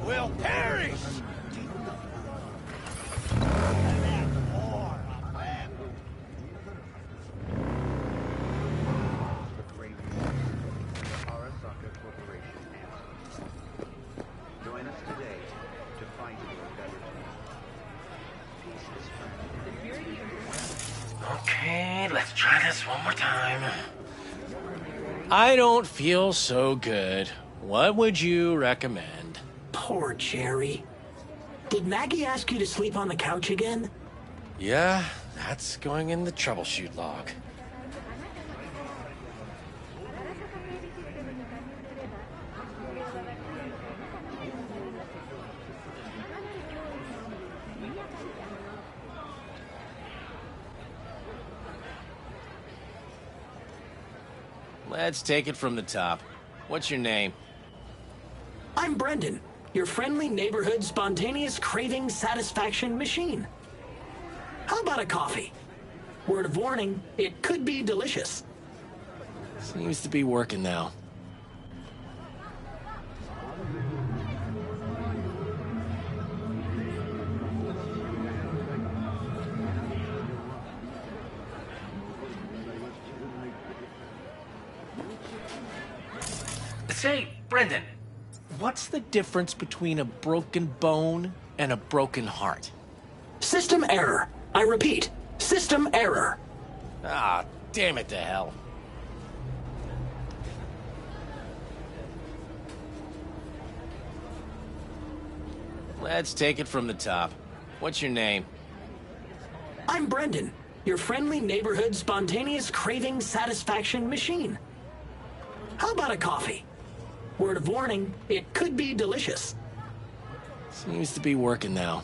will perish! Join us today to fight for a better tomorrow. Okay, let's try this one more time. I don't feel so good. What would you recommend? Poor Jerry. Did Maggie ask you to sleep on the couch again? Yeah, that's going in the troubleshoot log. Let's take it from the top. What's your name? I'm Brendan, your friendly neighborhood spontaneous craving satisfaction machine. How about a coffee? Word of warning, it could be delicious. Seems to be working now. Say, Brendan, what's the difference between a broken bone and a broken heart? System error. I repeat, system error. Ah, damn it to hell. Let's take it from the top. What's your name? I'm Brendan, your friendly neighborhood spontaneous craving satisfaction machine. How about a coffee? Word of warning, it could be delicious. Seems to be working now.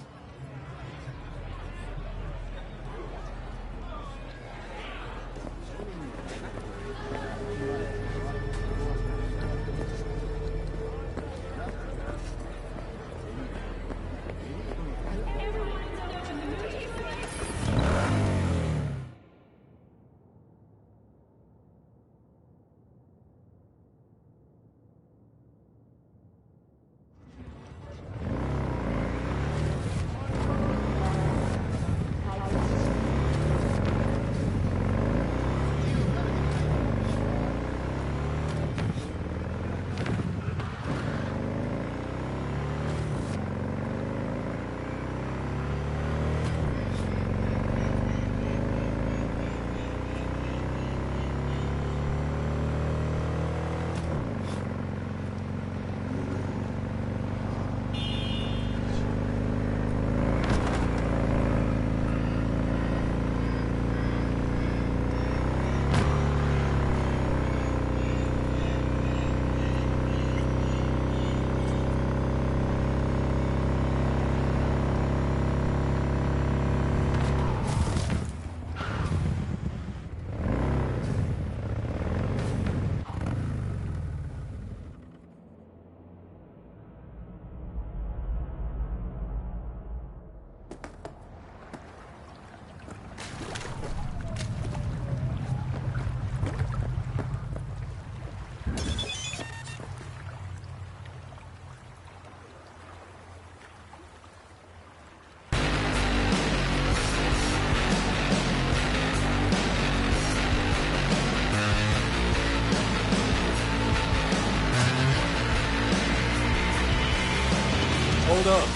Hold up.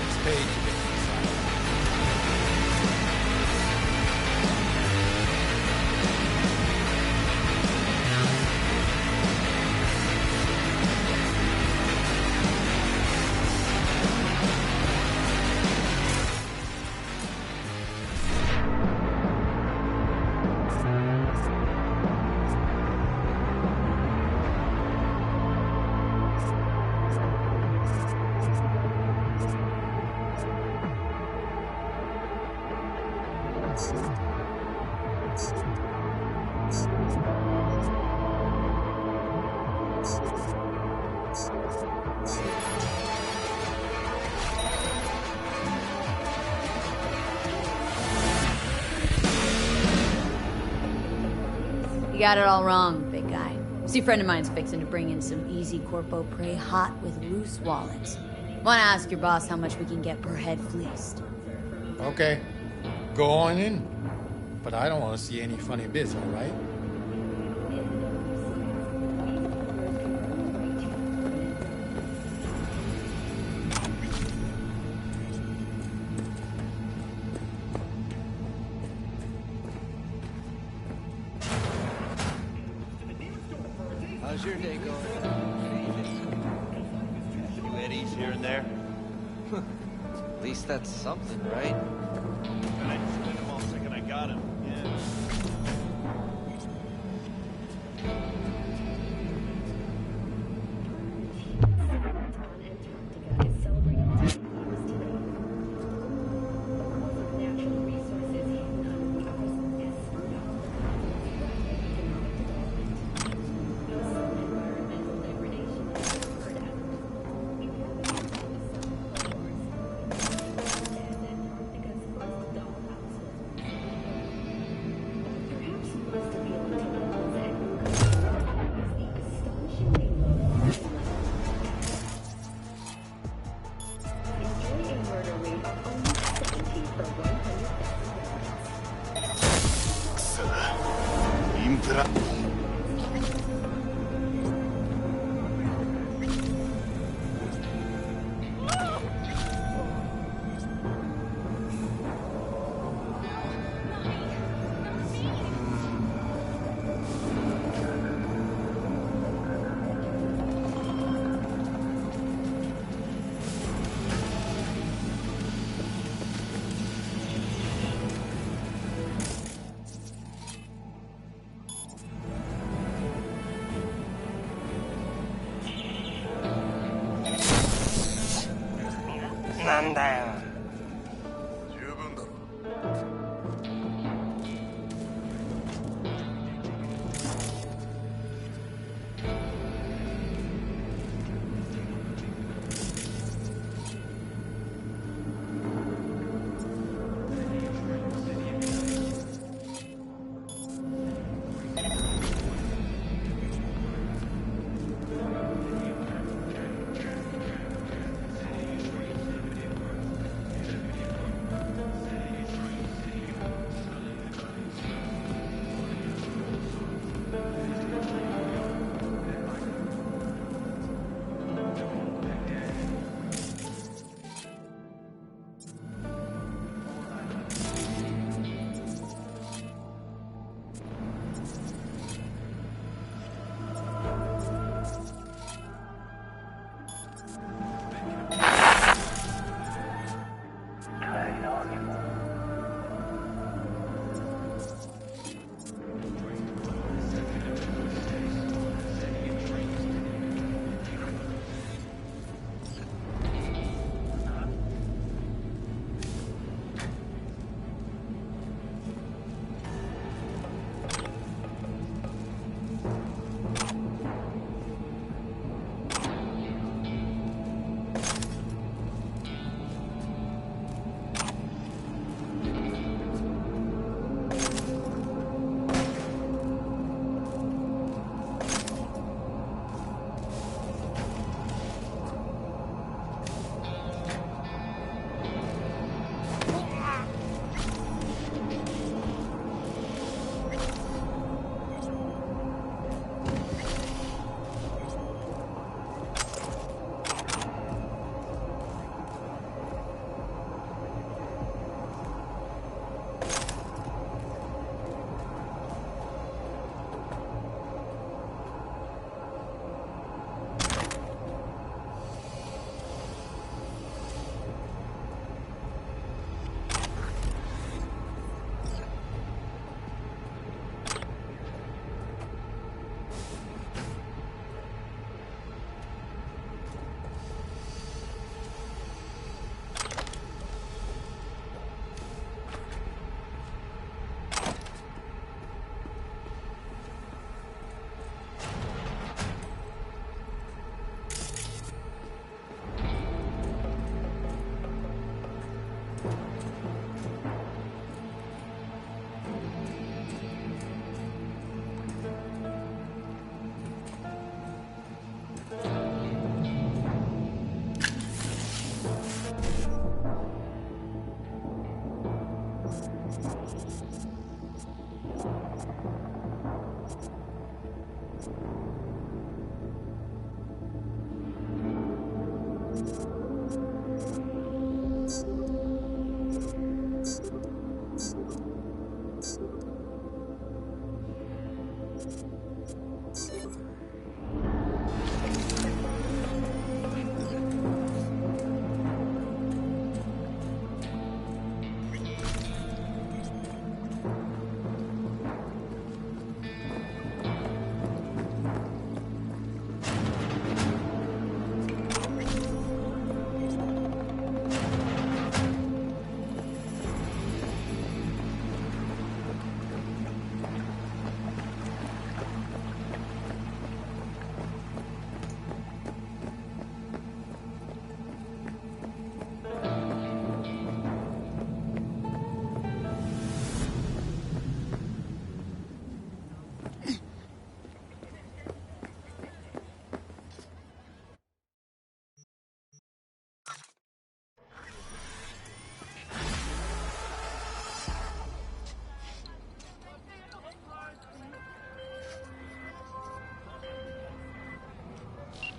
This page is inside. You got it all wrong, big guy. See, a friend of mine's fixing to bring in some easy corpo prey hot with loose wallets. Wanna ask your boss how much we can get per head fleeced? Okay, go on in. But I don't want to see any funny bits, all right? How's your day going? You eddies here and there? At least that's something, right? I just made him all thinking I got him. Yeah.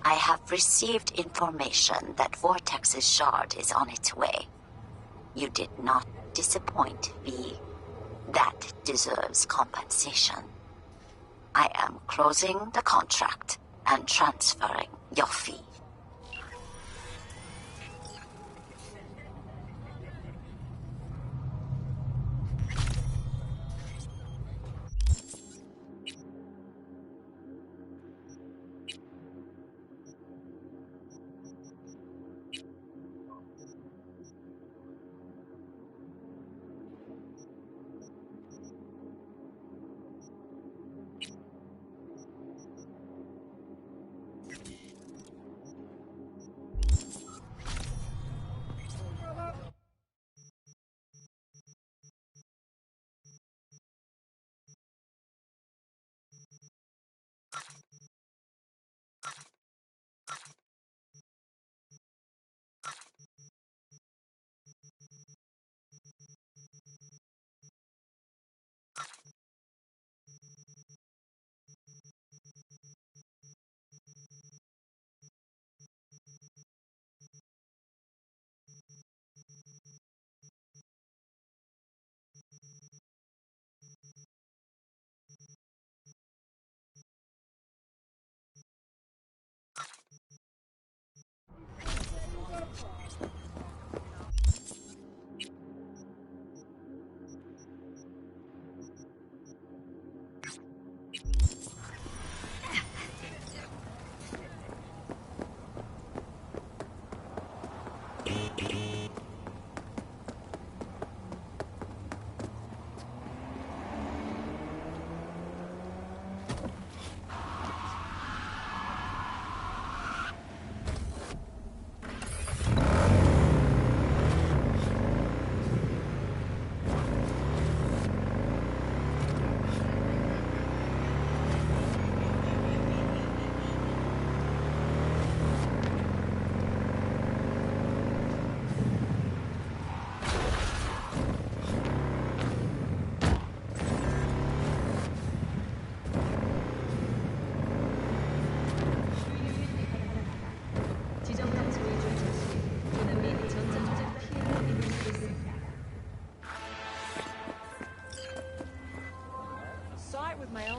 I have received information that Vortex's shard is on its way. You did not disappoint, V. That deserves compensation. I am closing the contract and transferring your fee.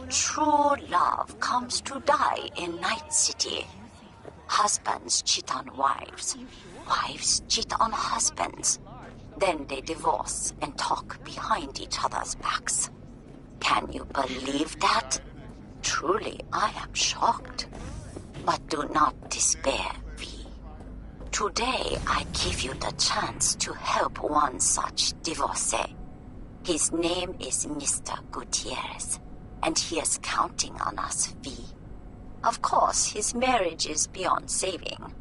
True love comes to die in Night City. Husbands cheat on wives. Wives cheat on husbands. Then they divorce and talk behind each other's backs. Can you believe that? Truly, I am shocked. But do not despair, V. Today, I give you the chance to help one such divorcee. His name is Mr. Gutierrez, and he is counting on us, V. Of course, his marriage is beyond saving.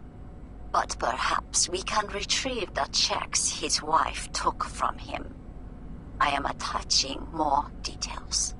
But perhaps we can retrieve the checks his wife took from him. I am attaching more details.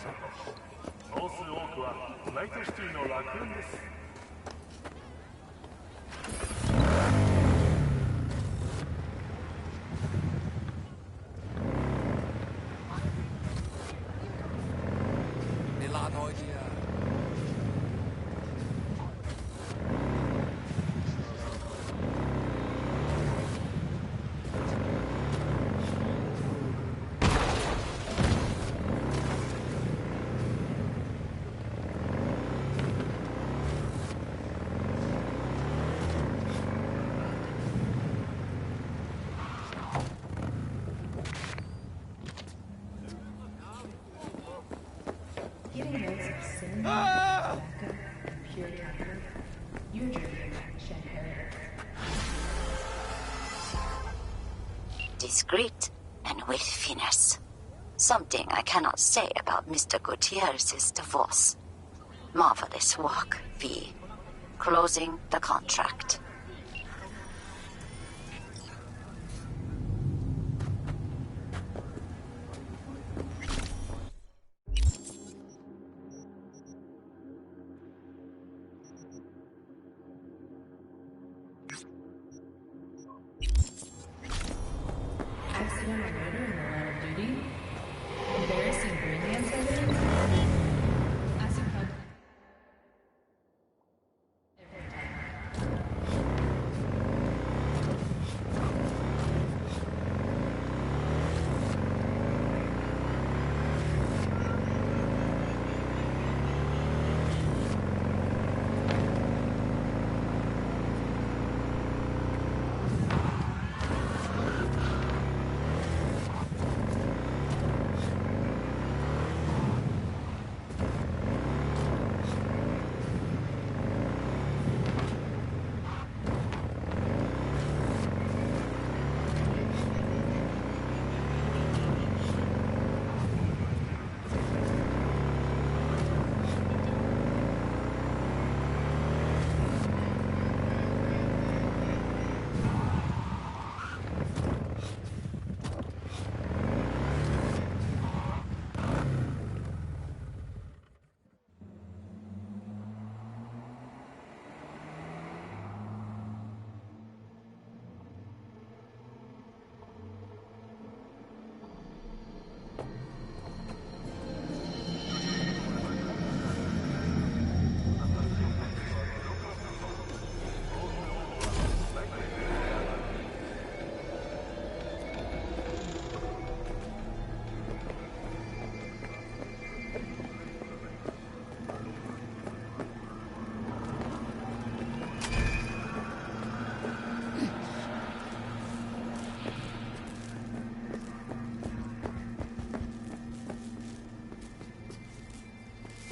総数多くはナイトシティの楽園です。Getting notes of sin, tobacco, and pure capital, you're drinking shed heritage. Discreet and with finesse. Something I cannot say about Mr. Gutierrez's divorce. Marvelous work, V. Closing the contract. Accidental murder in the line of duty? Embarrassing brain dance evidence? Acid pub.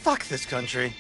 Fuck this country.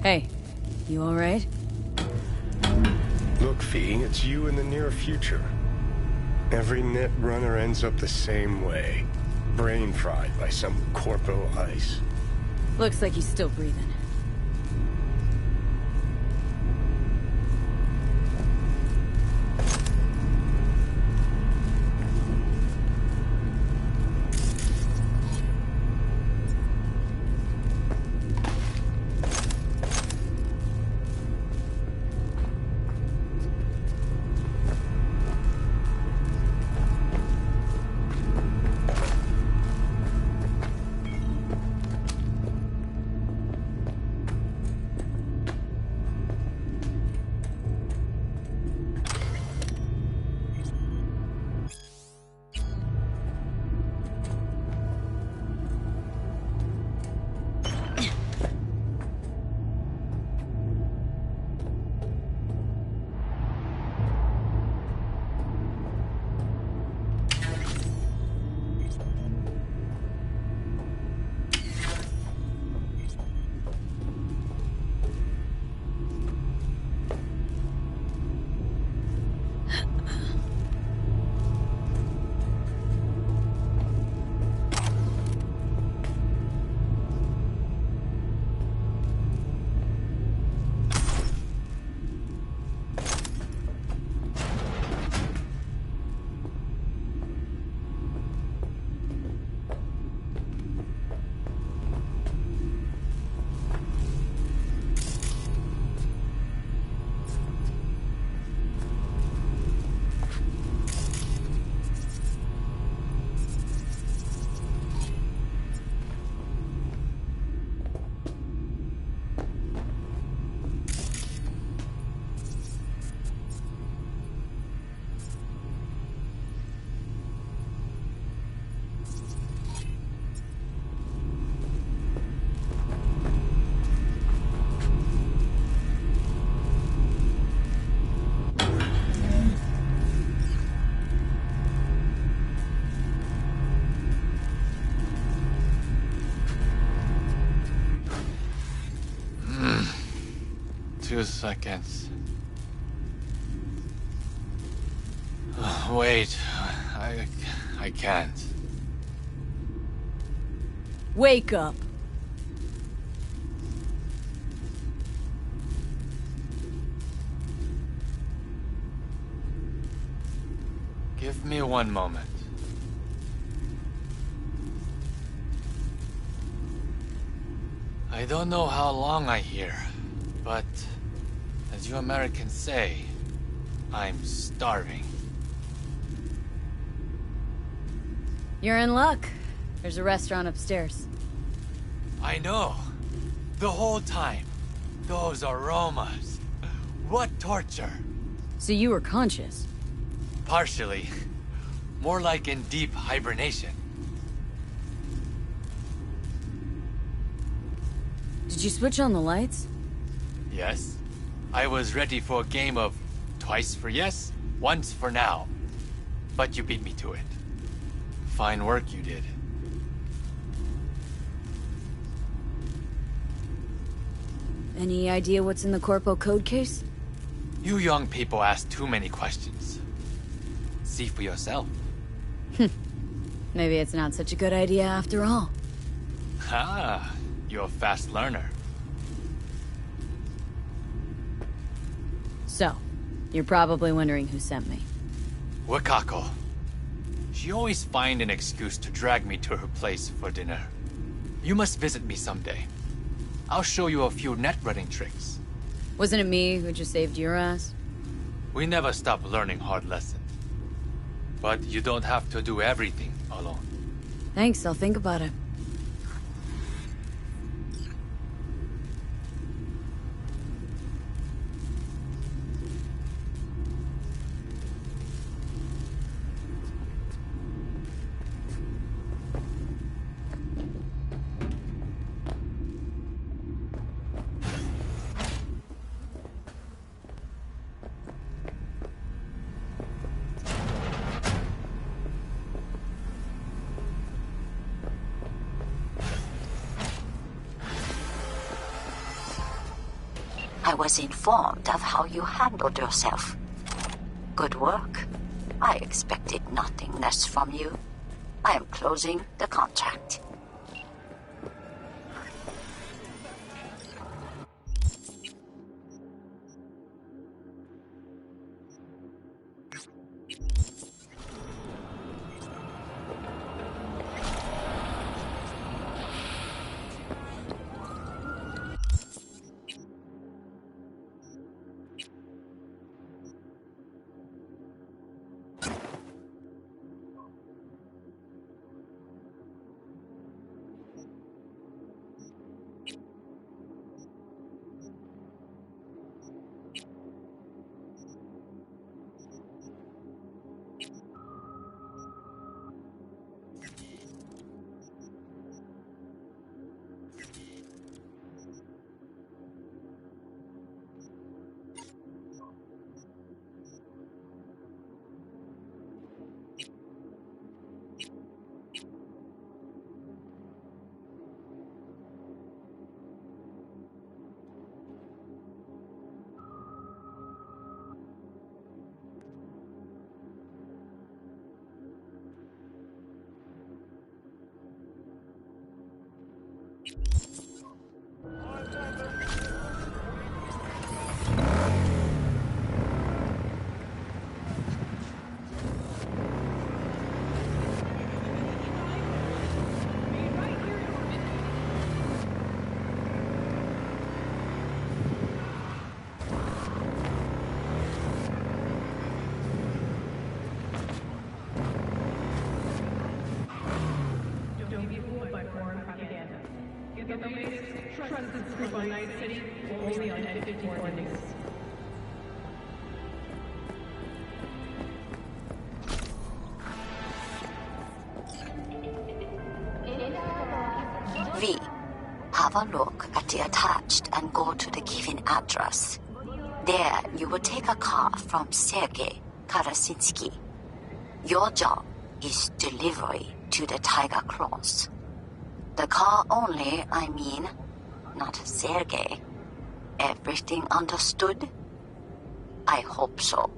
Hey, you alright? Look, V, it's you in the near future. Every net runner ends up the same way. Brain fried by some corpo ice. Looks like he's still breathing. Two seconds. Wait, I can't. Wake up. Give me one moment. I don't know how long I here, but as you Americans say, I'm starving. You're in luck. There's a restaurant upstairs. I know. The whole time. Those aromas. What torture. So you were conscious? Partially. More like in deep hibernation. Did you switch on the lights? Yes. I was ready for a game of twice for yes, once for now. But you beat me to it. Fine work you did. Any idea what's in the Corpo code case? You young people ask too many questions. See for yourself. Maybe it's not such a good idea after all. Ah, you're a fast learner. So, you're probably wondering who sent me. Wakako. She always find an excuse to drag me to her place for dinner. You must visit me someday. I'll show you a few net running tricks. Wasn't it me who just saved your ass? We never stop learning hard lessons. But you don't have to do everything alone. Thanks, I'll think about it. I was informed of how you handled yourself. Good work. I expected nothing less from you. I am closing the contract. V. Have a look at the attached and go to the given address. There, you will take a car from Sergei Karasinsky. Your job is delivery to the Tiger Claws. The car only, I mean, not Sergei. Everything understood? I hope so.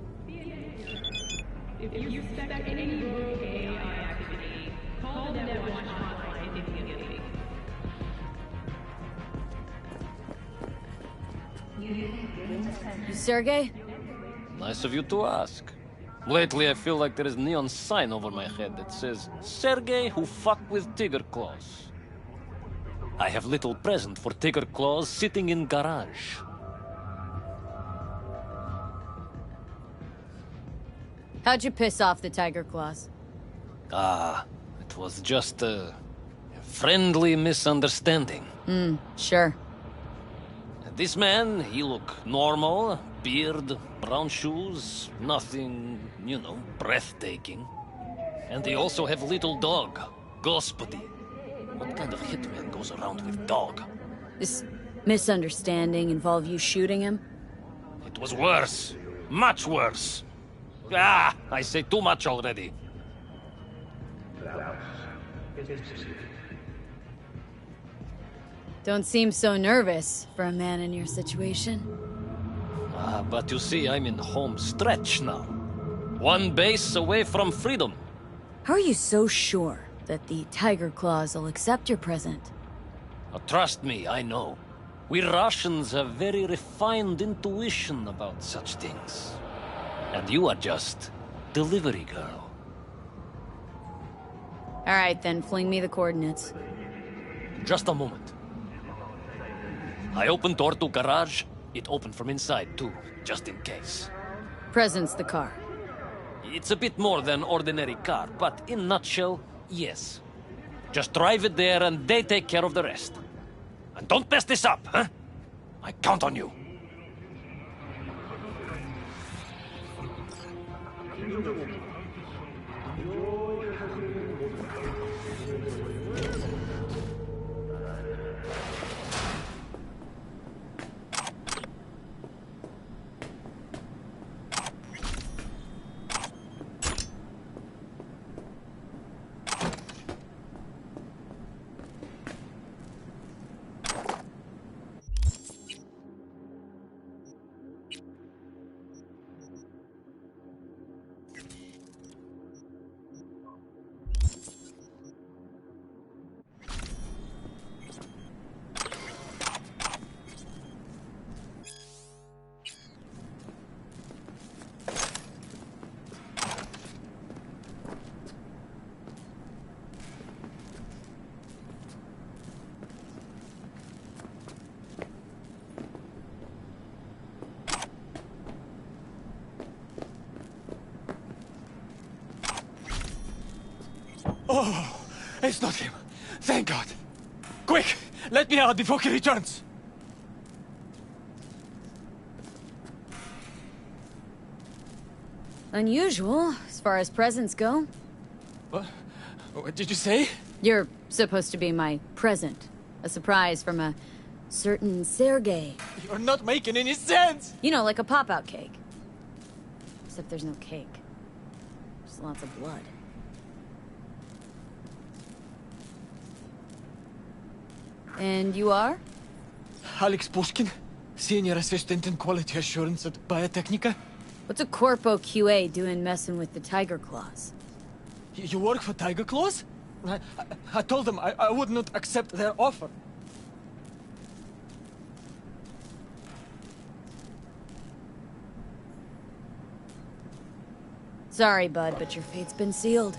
If you suspect any rogue AI activity, call the NetWatch hotline immediately. You Sergey? Nice of you to ask. Lately, I feel like there is a neon sign over my head that says, Sergey who fuck with Tiger Claws. I have little present for Tiger Claws sitting in garage. How'd you piss off the Tiger Claws? It was just a friendly misunderstanding. Sure. This man, he look normal, beard, brown shoes, nothing, breathtaking. And they also have little dog, Господи. What kind of hitman goes around with dog? This misunderstanding involve you shooting him? It was worse. Much worse. I say too much already. Don't seem so nervous for a man in your situation. But you see, I'm in home stretch now. One base away from freedom. How are you so sure that the Tiger Claws will accept your present? Trust me, I know. We Russians have very refined intuition about such things. And you are just delivery girl. All right, then, fling me the coordinates. Just a moment. I opened door to garage. It opened from inside, too, just in case. Present's the car. It's a bit more than ordinary car, but in nutshell, yes. Just drive it there and they take care of the rest. And don't mess this up, huh? I count on you. Oh, it's not him. Thank God. Quick, let me out before he returns. Unusual, as far as presents go. What did you say? You're supposed to be my present. A surprise from a certain Sergei. You're not making any sense! You know, like a pop-out cake. Except there's no cake. Just lots of blood. And you are? Alex Pushkin, Senior Assistant in Quality Assurance at Biotechnica. What's a Corpo QA doing messing with the Tiger Claws? You work for Tiger Claws? I told them I would not accept their offer. Sorry, bud, but your fate's been sealed.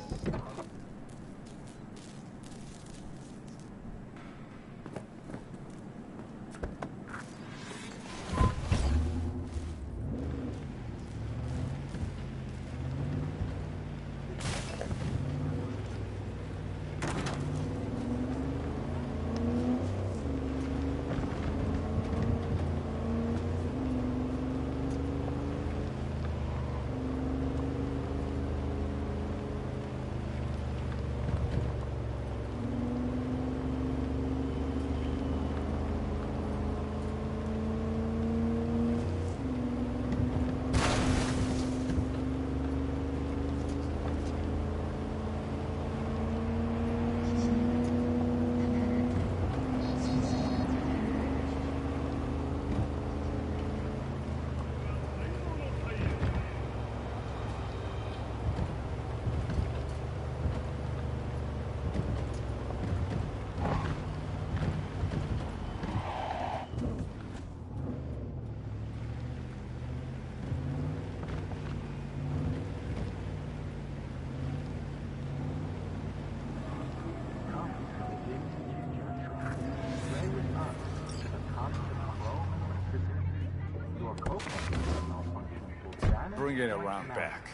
Bring it around back.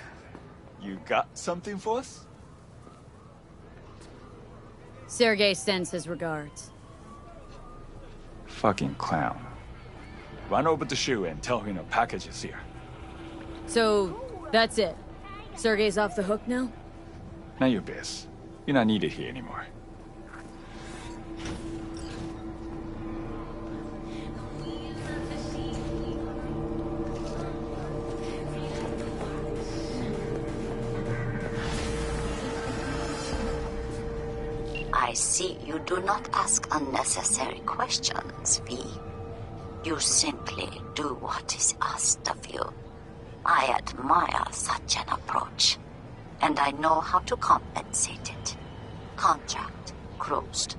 You got something for us? Sergei sends his regards. Fucking clown. Run over to Shu and tell him a package is here. So, that's it. Sergei's off the hook now? Now your biz. You're not needed here anymore. I see you do not ask unnecessary questions, V. You simply do what is asked of you. I admire such an approach, and I know how to compensate it. Contract closed.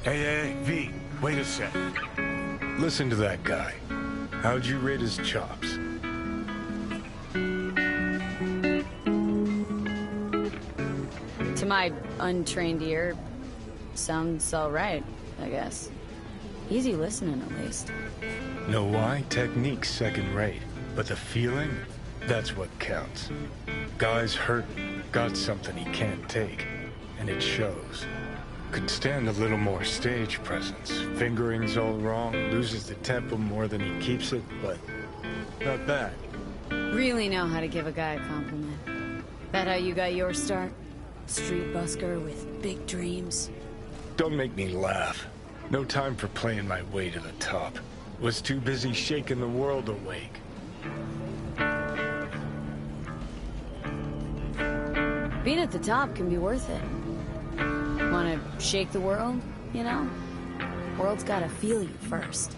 Hey, V, wait a sec. Listen to that guy. How'd you rate his chops? To my untrained ear, sounds all right, I guess. Easy listening, at least. Know why? Technique's second rate. But the feeling? That's what counts. Guy's hurting, got something he can't take. And it shows. Could stand a little more stage presence. Fingering's all wrong, loses the tempo more than he keeps it, but not bad. Really know how to give a guy a compliment. That how you got your start? Street busker with big dreams. Don't make me laugh. No time for playing my way to the top. Was too busy shaking the world awake. Being at the top can be worth it. Wanna shake the world, you know? World's gotta feel you first.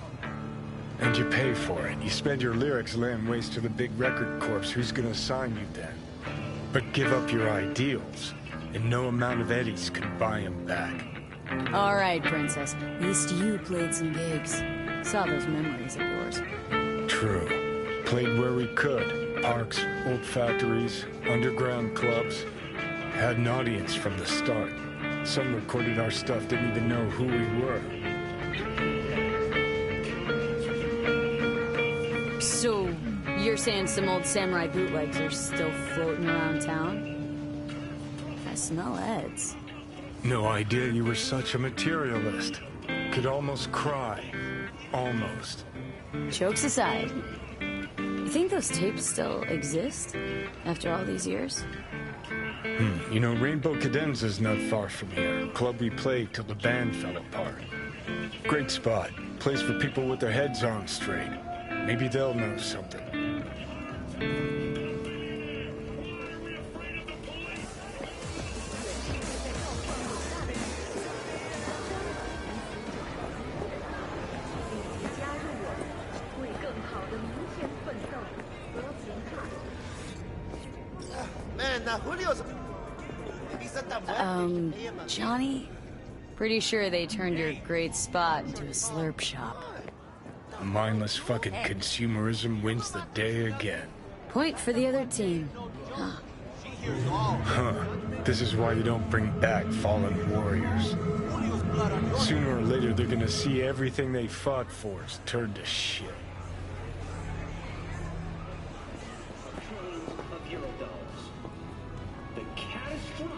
And you pay for it. You spend your lyrics laying waste to the big record corps. Who's gonna sign you then? But give up your ideals, and no amount of eddies can buy them back. All right, Princess. At least you played some gigs. Saw those memories of yours. True. Played where we could. Parks, old factories, underground clubs. Had an audience from the start. Some recorded our stuff, didn't even know who we were. So, you're saying some old samurai bootlegs are still floating around town? I smell Eds. No idea you were such a materialist. Could almost cry. Almost. Jokes aside, you think those tapes still exist after all these years? You know, Rainbow Cadenza's not far from here. Club we played till the band fell apart. Great spot. Place for people with their heads on straight. Maybe they'll know something. Johnny? Pretty sure they turned your great spot into a slurp shop. Mindless fucking consumerism wins the day again. Point for the other team. Huh. This is why you don't bring back fallen warriors. Sooner or later, they're gonna see everything they fought for is turned to shit.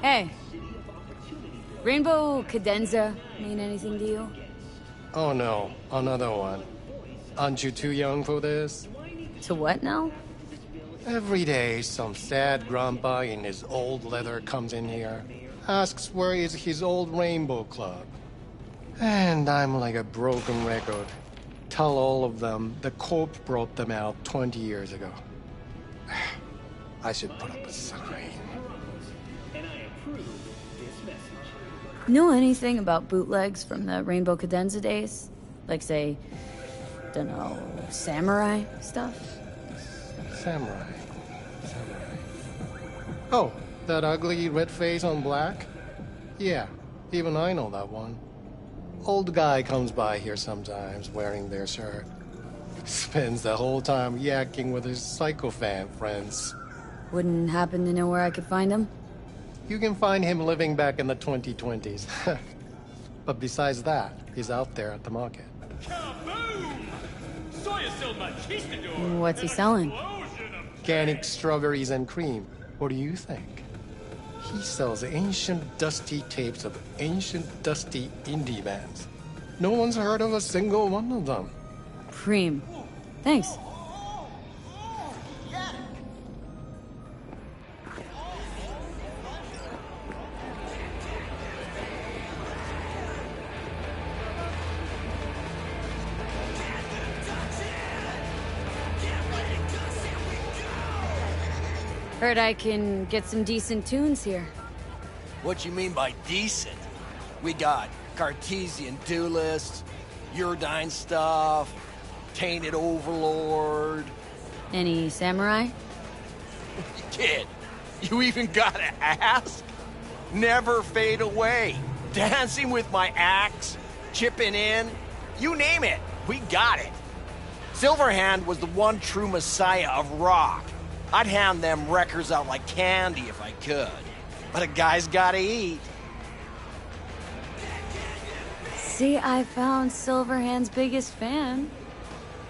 Hey. Rainbow Cadenza mean anything to you? Oh no, another one. Aren't you too young for this? To what now? Every day, some sad grandpa in his old leather comes in here, asks where is his old Rainbow Club. And I'm like a broken record. Tell all of them the Corp brought them out 20 years ago. I should put up a sign. Know anything about bootlegs from the Rainbow Cadenza days? Like, say, dunno, samurai stuff? Samurai. Oh, that ugly red face on black? Yeah, even I know that one. Old guy comes by here sometimes wearing their shirt. Spends the whole time yakking with his psychofan friends. Wouldn't happen to know where I could find him? You can find him living back in the 2020s. But besides that, he's out there at the market. What's he selling? Organic strawberries and cream. What do you think? He sells ancient, dusty tapes of ancient, dusty indie bands. No one's heard of a single one of them. Cream. Thanks. Heard I can get some decent tunes here. What you mean by decent? We got Cartesian Duelist, Uridine stuff, Tainted Overlord. Any samurai? Kid, you even gotta ask? Never Fade Away, Dancing with My Axe, chipping in, you name it, we got it. Silverhand was the one true messiah of rock. I'd hand them records out like candy if I could. But a guy's gotta eat. See, I found Silverhand's biggest fan.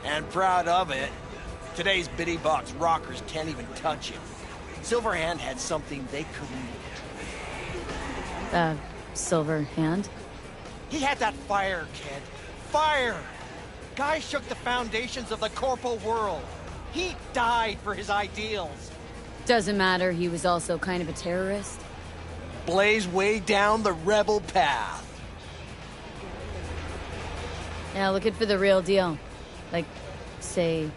And proud of it. Today's bitty box rockers can't even touch him. Silverhand had something they couldn't. Silverhand? He had that fire, kid. Fire! Guy shook the foundations of the corpo world. He died for his ideals. Doesn't matter, he was also kind of a terrorist. Blaze way down the rebel path. Yeah, looking for the real deal. Like, say,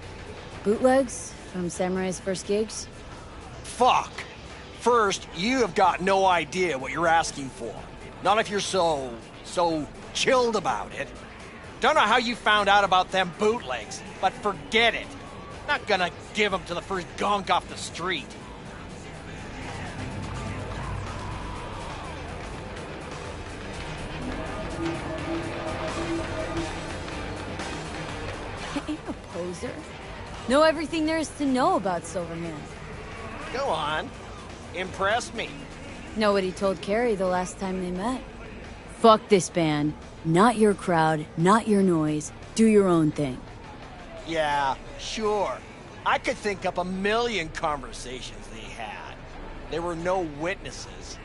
bootlegs from Samurai's first gigs? Fuck! First, you have got no idea what you're asking for. Not if you're so chilled about it. Don't know how you found out about them bootlegs, but forget it. Not gonna give them to the first gonk off the street. Ain't a poser. Know everything there is to know about Silverhand. Go on. Impress me. Know what he told Carrie the last time they met. Fuck this band. Not your crowd, not your noise. Do your own thing. Yeah, sure. I could think up a million conversations they had. There were no witnesses.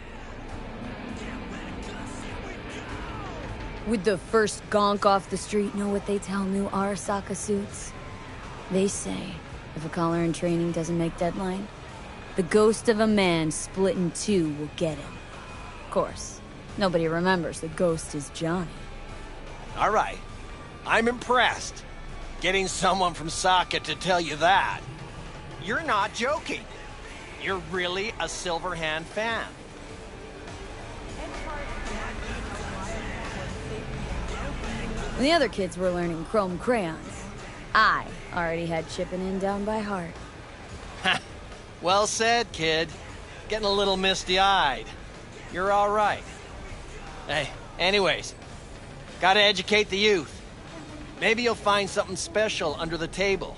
Would the first gonk off the street know what they tell new Arasaka suits? They say, if a caller in training doesn't make deadline, the ghost of a man split in two will get him. Of course, nobody remembers the ghost is Johnny. All right. I'm impressed. Getting someone from Saka to tell you that. You're not joking. You're really a Silverhand fan. When the other kids were learning chrome crayons, I already had chipping in down by heart. Well said, kid. Getting a little misty-eyed. You're all right. Hey, anyways, gotta educate the youth. Maybe you'll find something special under the table.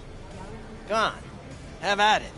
Go on, have at it.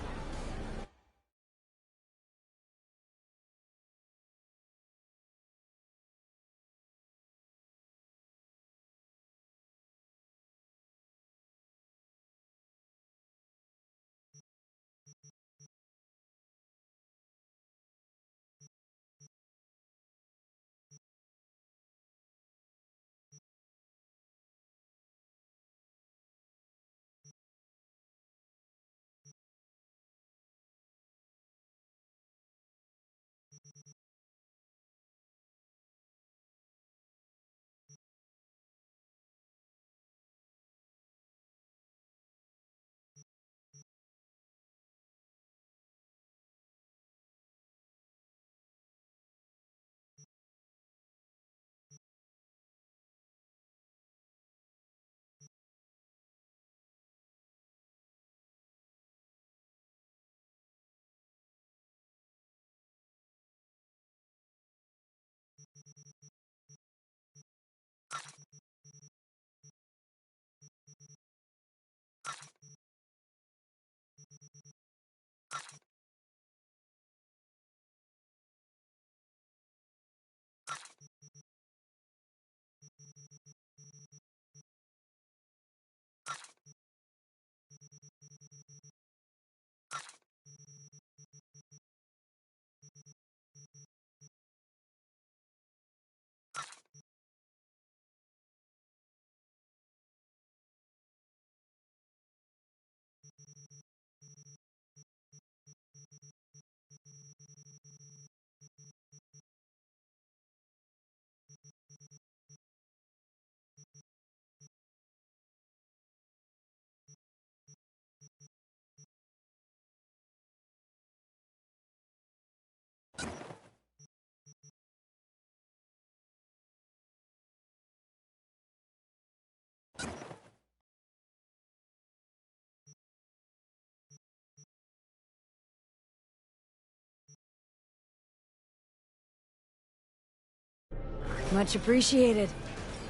Much appreciated.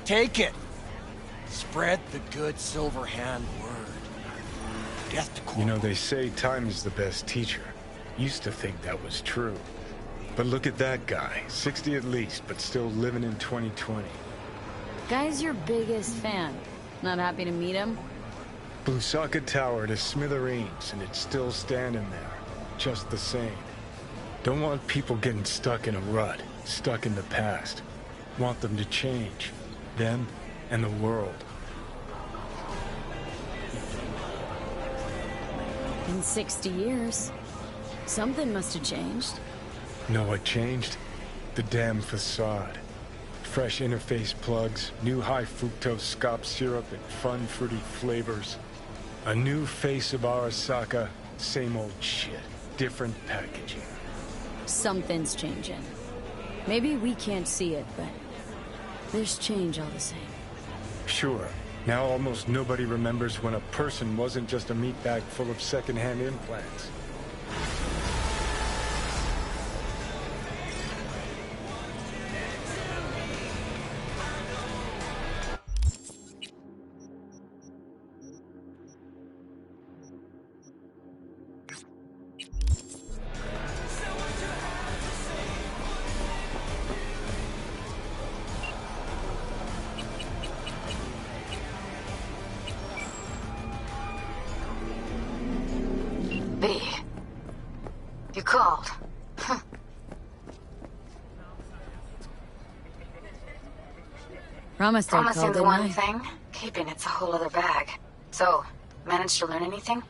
Take it. Spread the good silver hand word. Death to You know, they say time is the best teacher. Used to think that was true. But look at that guy. 60 at least, but still living in 2020. Guy's your biggest fan. Not happy to meet him? Blusaka Tower to smithereens, and it's still standing there. Just the same. Don't want people getting stuck in a rut, stuck in the past. Want them to change. Them and the world. In 60 years. Something must have changed. Know what changed? The damn facade. Fresh interface plugs, new high fructose scop syrup, and fun fruity flavors. A new face of Arasaka, same old shit. Different packaging. Something's changing. Maybe we can't see it, but there's change all the same. Sure. Now almost nobody remembers when a person wasn't just a meat bag full of secondhand implants. B. You called. Huh. Promised I'd call, Promising the didn't one I? thing, keeping it's a whole other bag. So, managed to learn anything?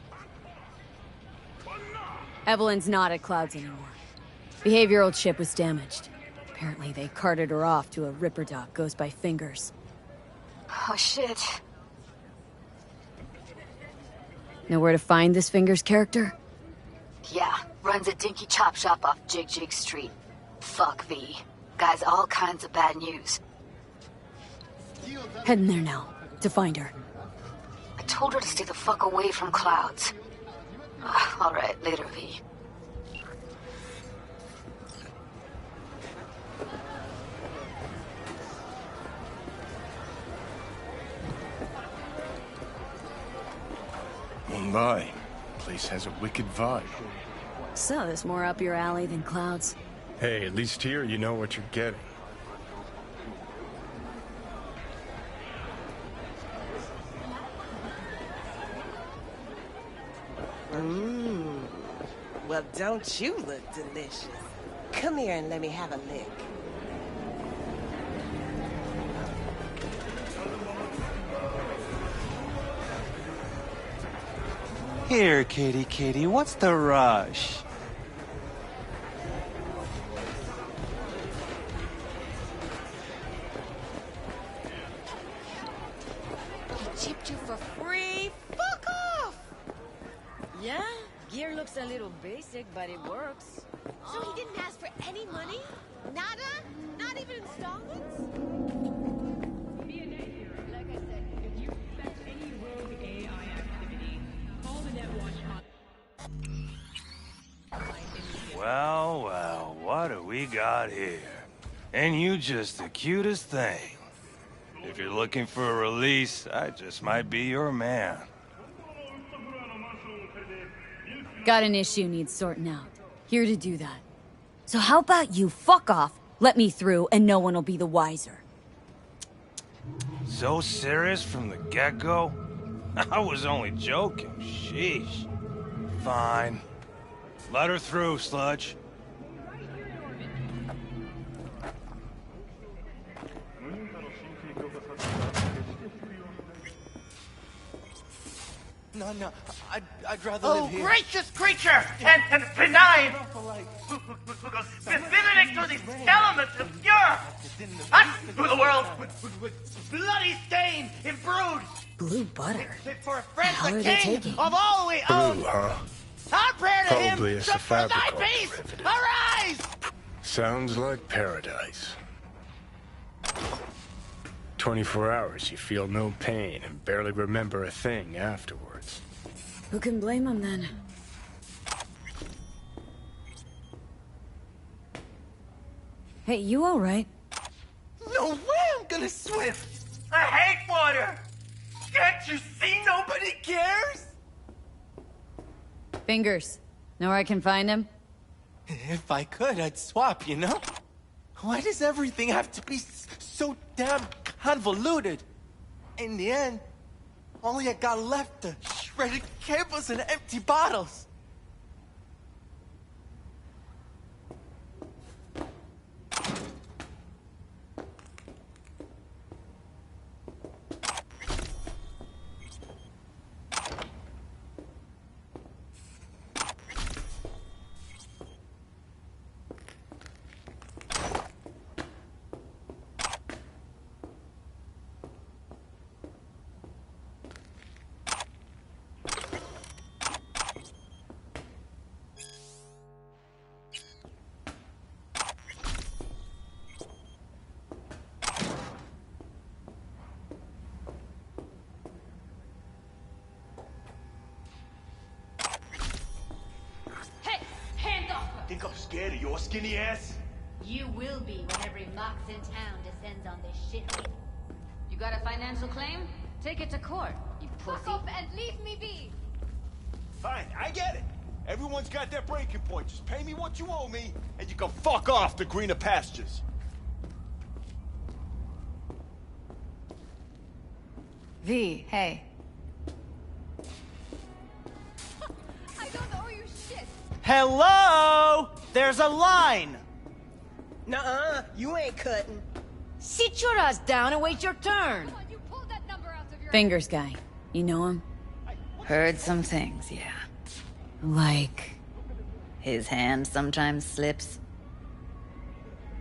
Evelyn's not at Clouds anymore. Behavioral chip was damaged. Apparently they carted her off to a Ripper doc goes by Fingers. Oh shit. Know where to find this Fingers character? Yeah, runs a dinky chop shop off Jig Jig Street. Fuck V. Guy's all kinds of bad news. Heading there now, to find her. I told her to stay the fuck away from Clouds. Alright, later, V. Mumbai. Place has a wicked vibe. So there's more up your alley than Clouds. Hey, at least here you know what you're getting. Well, don't you look delicious? Come here and let me have a lick. Here, kitty, what's the rush? He chipped you for free? Fuck off! Yeah, gear looks a little basic, but it works. So he didn't ask for any money? Nada? Not even installments? Like I said, if you suspect any rogue AI activity, call the Netwatch hotline. Well, what do we got here? And you just the cutest thing. If you're looking for a release, I just might be your man. Got an issue needs sorting out. Here to do that. So how about you fuck off, let me through, and no one will be the wiser. So serious from the get-go? I was only joking, sheesh. Fine. Let her through, Sludge. No, I'd rather Oh, live here. gracious creature! And benign! Befitting to the elements of pure! Us to the world! Bloody stain, imbrued! Blue butter? Fit for a The hell friend, are the they king taking? of all we own! Blue, huh? Our prayer to him, Probably a to for thy Cyberpunk peace! derivative. Arise! Sounds like paradise. 24 hours, you feel no pain and barely remember a thing afterwards. Who can blame him then? Hey, you alright? No way I'm gonna swim! I hate water! Can't you see nobody cares? Fingers. Know where I can find him? If I could, I'd swap, you know? Why does everything have to be so damn convoluted? In the end, all I got left are shredded cables and empty bottles. Think I'm scared of your skinny ass? You will be when every mox in town descends on this shithole. You got a financial claim? Take it to court, you pussy. Fuck off and leave me be! Fine, I get it. Everyone's got their breaking point. Just pay me what you owe me, and you can fuck off to greener pastures. V, hey. I don't owe you shit! Hello? There's a line! Nuh-uh, you ain't cutting. Sit your ass down and wait your turn. Come on, you pulled that number out of your Fingers guy. You know him? Heard some things, yeah. Like... His hand sometimes slips.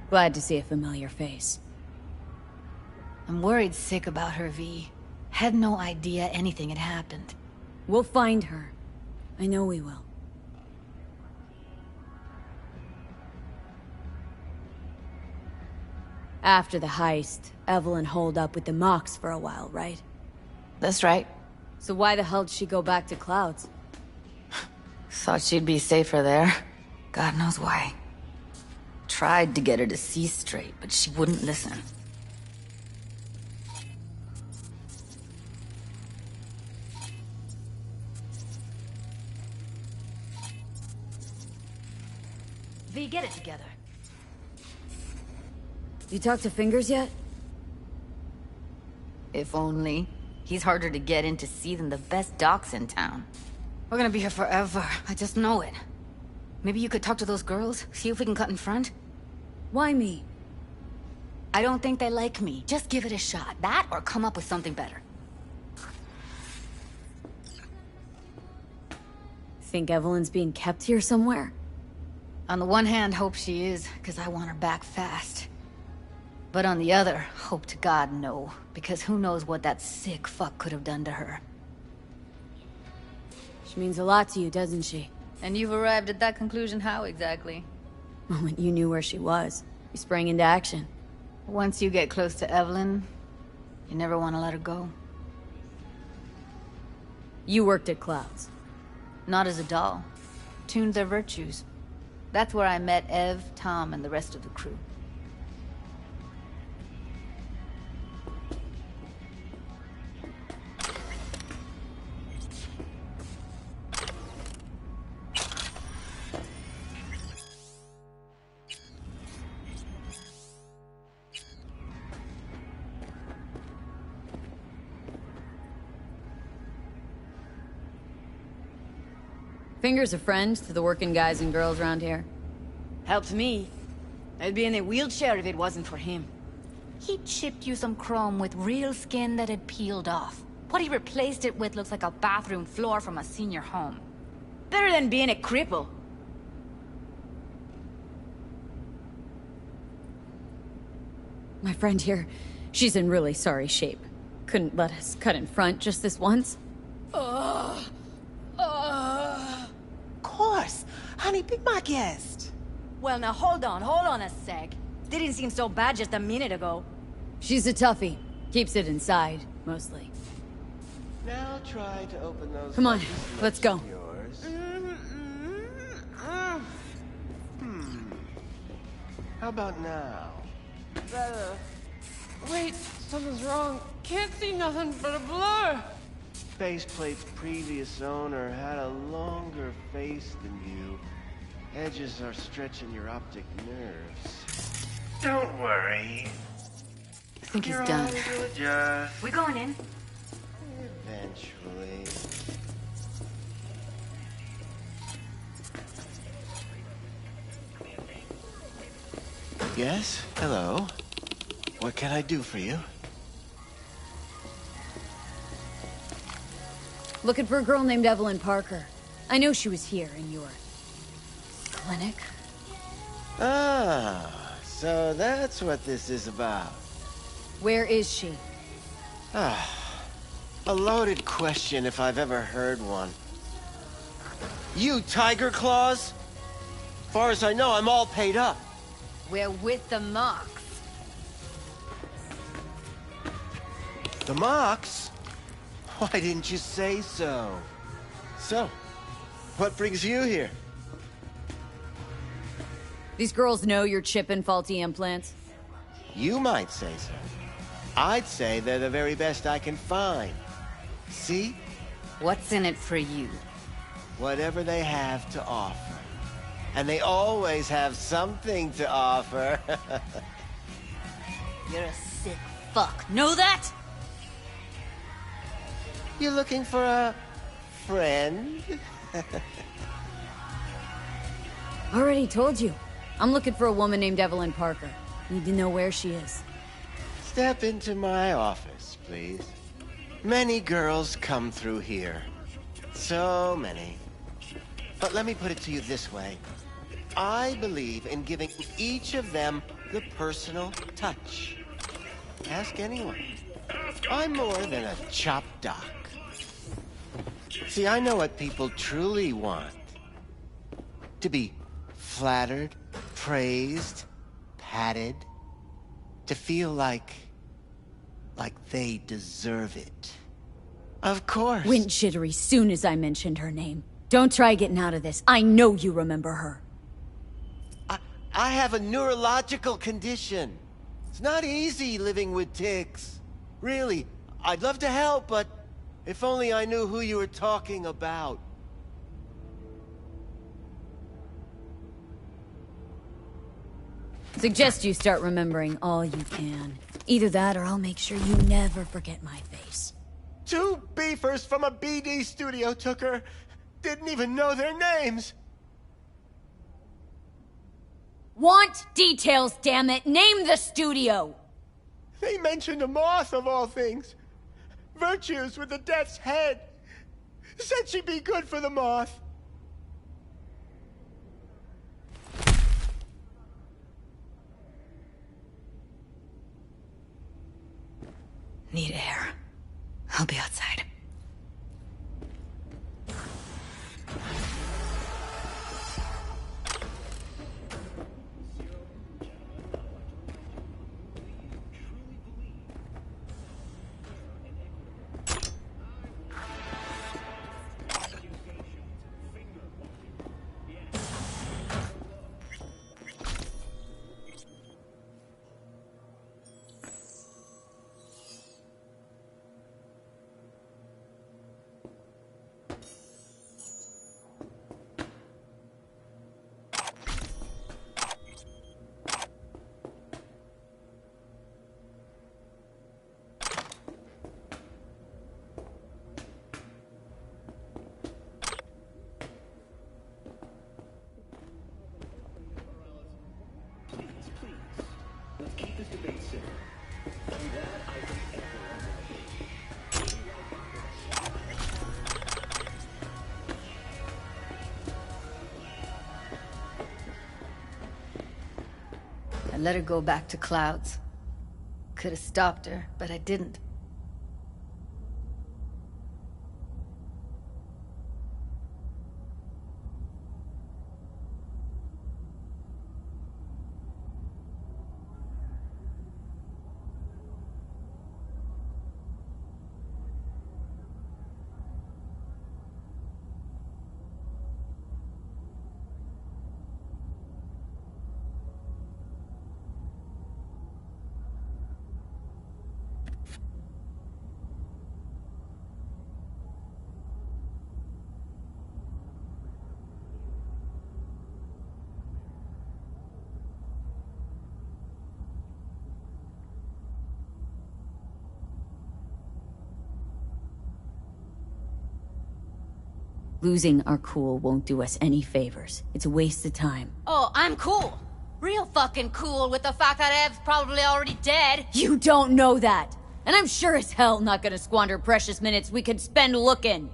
Glad to see a familiar face. I'm worried sick about her, V. Had no idea anything had happened. We'll find her. I know we will. After the heist, Evelyn holed up with the Mox for a while, right? That's right. So why the hell did she go back to Clouds? Thought she'd be safer there. God knows why. Tried to get her to see straight, but she wouldn't listen. V, get it together. You talked to Fingers yet? If only. He's harder to get in to see than the best docs in town. We're gonna be here forever. I just know it. Maybe you could talk to those girls, see if we can cut in front? Why me? I don't think they like me. Just give it a shot. That or come up with something better. Think Evelyn's being kept here somewhere? On the one hand, hope she is, because I want her back fast. But on the other, hope to God no, because who knows what that sick fuck could have done to her. She means a lot to you, doesn't she? And you've arrived at that conclusion how exactly? The moment you knew where she was, you sprang into action. Once you get close to Evelyn, you never want to let her go. You worked at Clouds. Not as a doll. Tuned their virtues. That's where I met Ev, Tom, and the rest of the crew. Fingers a friend to the working guys and girls around here. Helped me. I'd be in a wheelchair if it wasn't for him. He chipped you some chrome with real skin that had peeled off. What he replaced it with looks like a bathroom floor from a senior home. Better than being a cripple. My friend here, she's in really sorry shape. Couldn't let us cut in front just this once. Course. Honey, be my guest. Well, now hold on a sec. Didn't seem so bad just a minute ago. She's a toughie. Keeps it inside, mostly. Now try to open those. Come on, let's go. How about now? Wait, something's wrong. can't see nothing but a blur. Faceplate's previous owner had a longer face than you. Edges are stretching your optic nerves. Don't worry. I think he's Your done. eyes will adjust. We going in? Eventually. Yes? Hello? What can I do for you? Looking for a girl named Evelyn Parker. I know she was here in your clinic. Ah, so that's what this is about. Where is she? Ah, a loaded question if I've ever heard one. You Tiger Claws? Far as I know, I'm all paid up. We're with the Mox. The Mox? Why didn't you say so? So, what brings you here? These girls know you're chipping faulty implants. You might say so. I'd say they're the very best I can find. See? What's in it for you? Whatever they have to offer. And they always have something to offer. You're a sick fuck. Know that? You looking for a friend? Already told you. I'm looking for a woman named Evelyn Parker. Need to know where she is. Step into my office, please. Many girls come through here. So many. But let me put it to you this way. I believe in giving each of them the personal touch. Ask anyone. I'm more than a chop doc. See, I know what people truly want. To be flattered, praised, patted. To feel like they deserve it. Of course. Went jittery soon as I mentioned her name. Don't try getting out of this. I know you remember her. I have a neurological condition. It's not easy living with tics. Really, I'd love to help, but if only I knew who you were talking about. Suggest you start remembering all you can. Either that or I'll make sure you never forget my face. 2 beefers from a BD studio took her. Didn't even know their names. Want details, damn it! Name the studio! They mentioned a moth of all things. Virtues with the death's head. Said she'd be good for the moth. Need air. I'll be outside. I let her go back to Clouds. Could have stopped her, but I didn't. Losing our cool won't do us any favors. It's a waste of time. Oh, I'm cool. Real fucking cool with the fact that Ev's probably already dead. You don't know that! And I'm sure as hell not gonna squander precious minutes we could spend looking!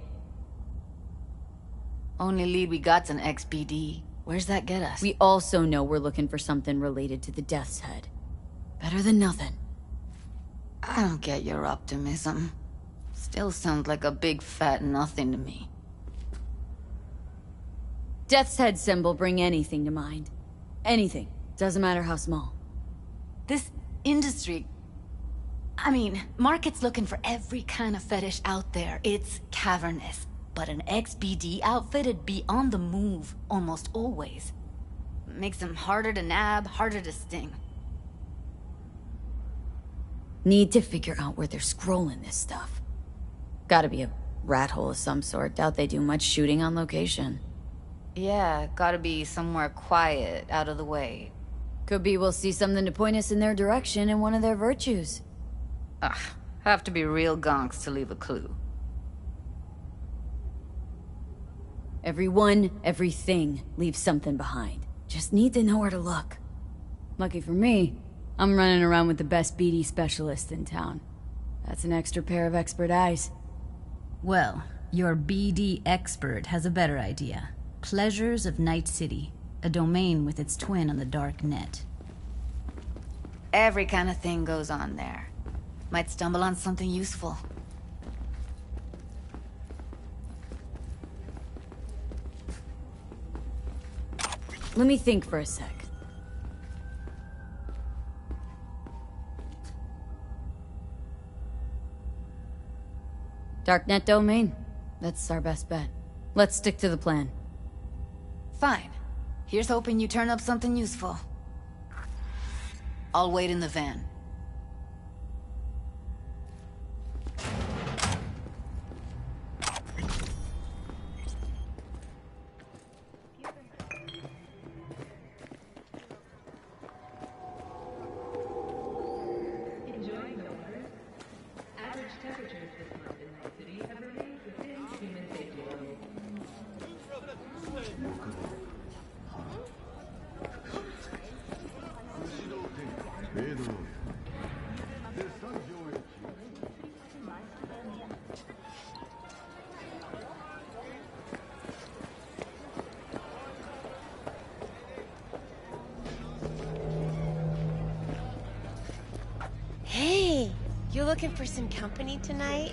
Only lead we got's an XBD. Where's that get us? We also know we're looking for something related to the Death's Head. Better than nothing. I don't get your optimism. Still sounds like a big fat nothing to me. Death's Head symbol bring anything to mind. Anything. Doesn't matter how small. This industry... I mean, market's looking for every kind of fetish out there. It's cavernous. But an XBD outfit'd be on the move, almost always. Makes them harder to nab, harder to sting. Need to figure out where they're scrolling this stuff. Gotta be a rat hole of some sort. Doubt they do much shooting on location. Yeah, gotta be somewhere quiet, out of the way. Could be we'll see something to point us in their direction in one of their virtues. Ugh, have to be real gonks to leave a clue. Everyone, everything leaves something behind. Just need to know where to look. Lucky for me, I'm running around with the best BD specialist in town. That's an extra pair of expert eyes. Well, your BD expert has a better idea. Pleasures of Night City, a domain with its twin on the dark net. Every kind of thing goes on there. Might stumble on something useful. Let me think for a sec. Darknet domain? That's our best bet. Let's stick to the plan. Fine. Here's hoping you turn up something useful. I'll wait in the van. Hey, you looking for some company tonight?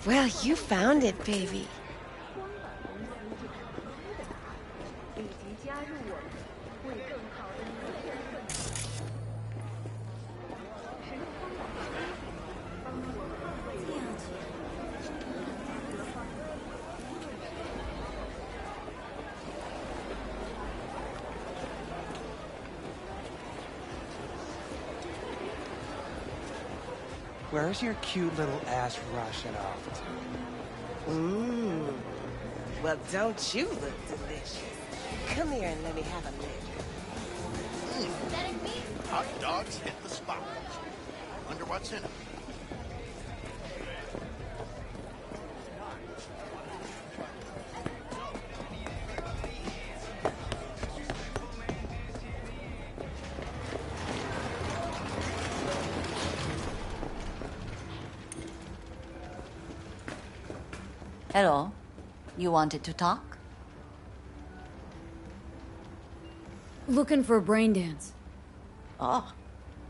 Well, you found it, baby. Where's your cute little ass rushing off to? Well, don't you look delicious? Come here and let me have a lick. Hot dogs hit the spot. Wonder what's in them. Hello. You wanted to talk? Looking for a brain dance. Oh,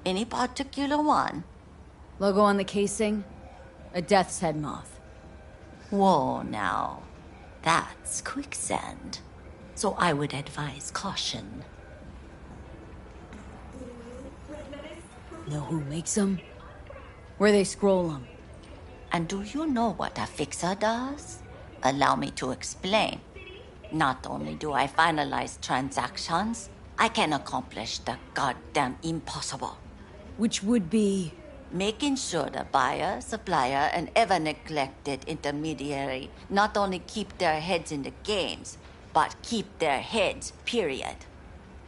any particular one? Logo on the casing? A Death's Head moth. Whoa, now. That's quicksand. So I would advise caution. Know who makes them? Where they scroll them? And do you know what a fixer does? Allow me to explain. Not only do I finalize transactions, I can accomplish the goddamn impossible. Which would be? Making sure the buyer, supplier, and ever neglected intermediary not only keep their heads in the games, but keep their heads, period.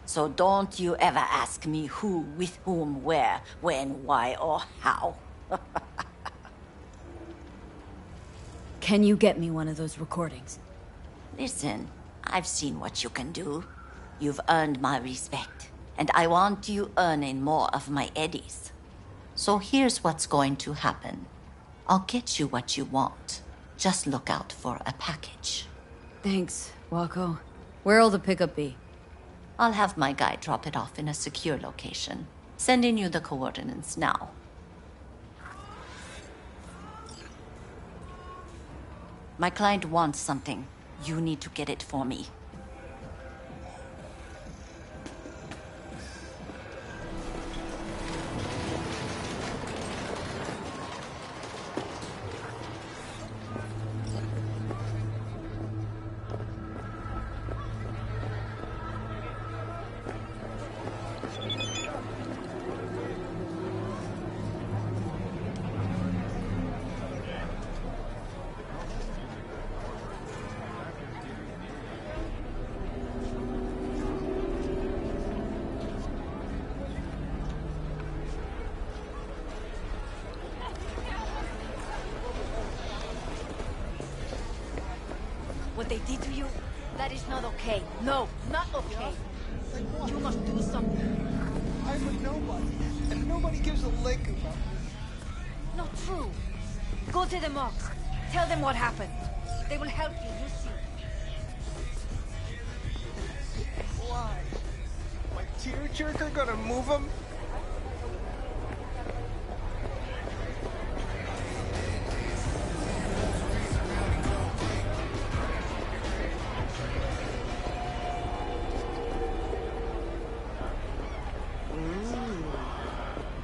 So don't you ever ask me who, with whom, where, when, why, or how. Can you get me one of those recordings? Listen, I've seen what you can do. You've earned my respect, and I want you earning more of my eddies. So here's what's going to happen. I'll get you what you want. Just look out for a package. Thanks, Wako. Where'll the pickup be? I'll have my guy drop it off in a secure location. Sending you the coordinates now. My client wants something. You need to get it for me. What they did to you, that is not okay. No, not okay. You must do something. I'm a nobody, and nobody gives a lick about me. Not true. Go to the mobs. Tell them what happened. They will help you, you see. Why? My tearjerker gonna move him?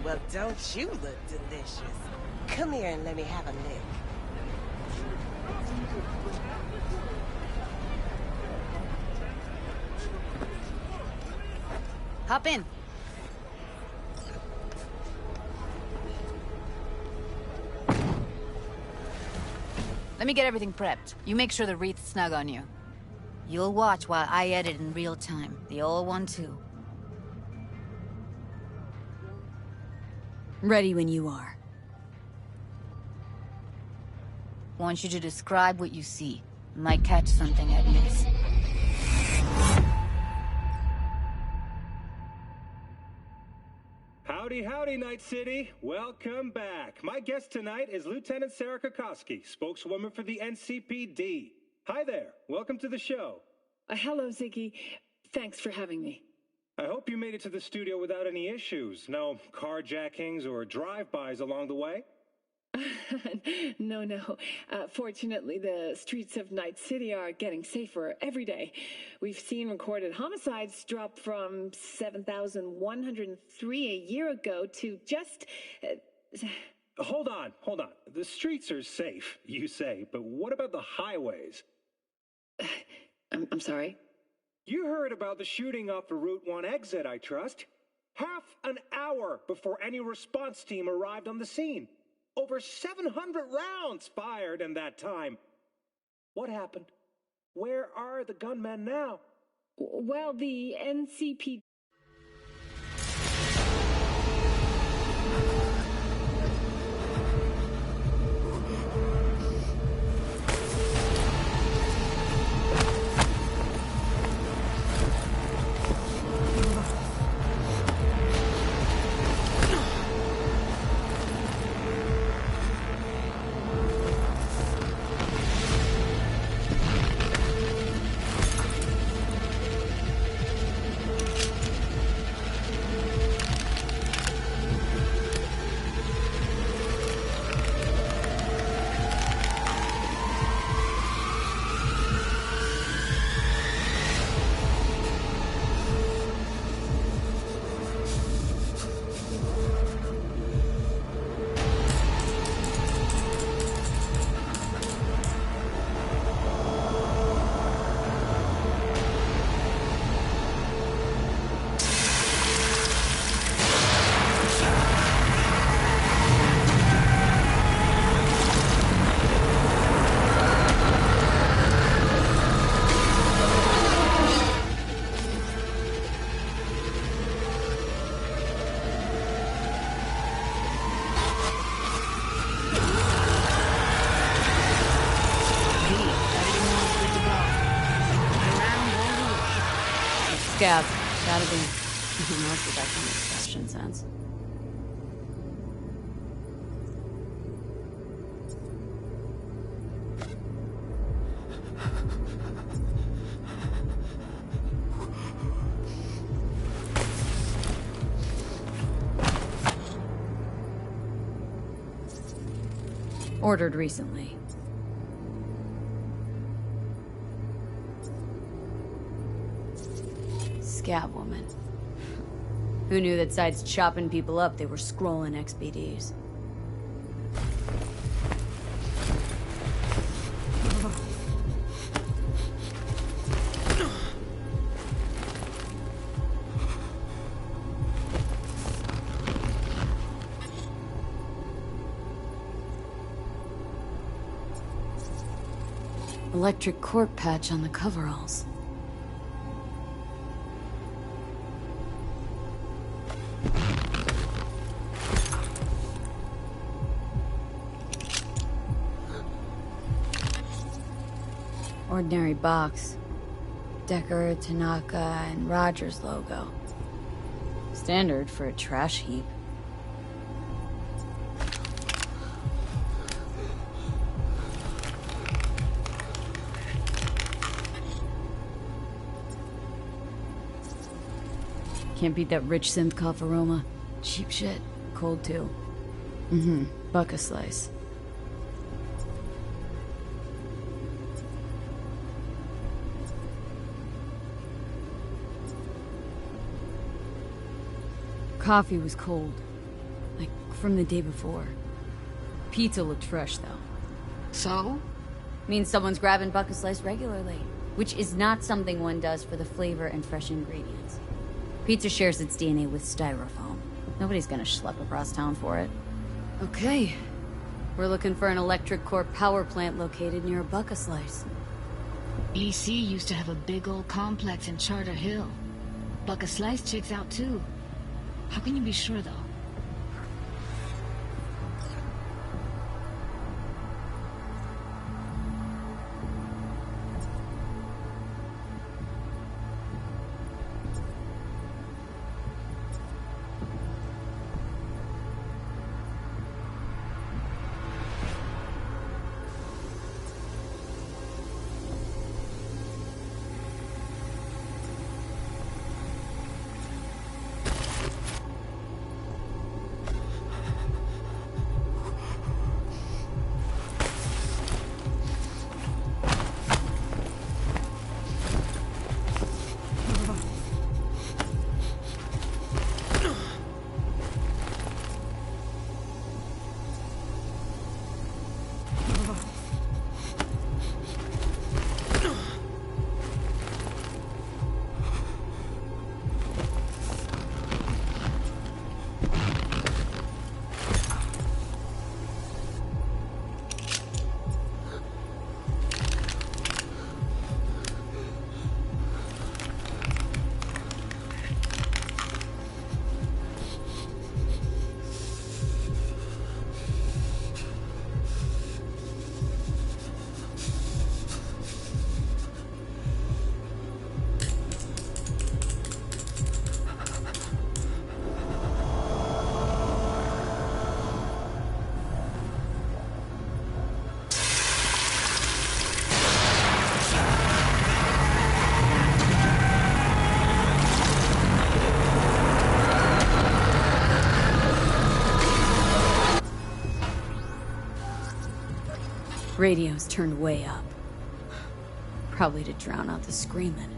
Well, don't you look delicious? Come here and let me have a lick. Hop in. Let me get everything prepped. You make sure the wreath's snug on you. You'll watch while I edit in real time. The old one, too. Ready when you are. Want you to describe what you see. Might catch something I'd miss. Howdy, howdy, Night City. Welcome back. My guest tonight is Lieutenant Sarah Kokoski, spokeswoman for the NCPD. Hi there. Welcome to the show. Hello, Ziggy. Thanks for having me. I hope you made it to the studio without any issues. No carjackings or drive-bys along the way? No. Fortunately, the streets of Night City are getting safer every day. We've seen recorded homicides drop from 7,103 a year ago to just... Hold on. The streets are safe, you say, but what about the highways? I'm sorry? You heard about the shooting off the Route 1 exit, I trust. Half an hour before any response team arrived on the scene. Over 700 rounds fired in that time. What happened? Where are the gunmen now? Well, the NCPD... Scav. Gotta be. Most of that kind of fashion sense. Ordered recently. Scab woman. Who knew that besides chopping people up, they were scrolling XBDs? Electric cork patch on the coveralls. Ordinary box. Decker, Tanaka, and Rogers logo. Standard for a trash heap. Can't beat that rich synth cough aroma. Cheap shit. Cold too. Buck a slice. Coffee was cold. Like from the day before. Pizza looked fresh though. So? Means someone's grabbing buck a slice regularly. Which is not something one does for the flavor and fresh ingredients. Pizza shares its DNA with styrofoam. Nobody's gonna schlep across town for it. Okay. We're looking for an electric core power plant located near a buck a slice. EC used to have a big old complex in Charter Hill. Buck a slice checks out too. How can you be sure though? Radio's turned way up. Probably to drown out the screaming.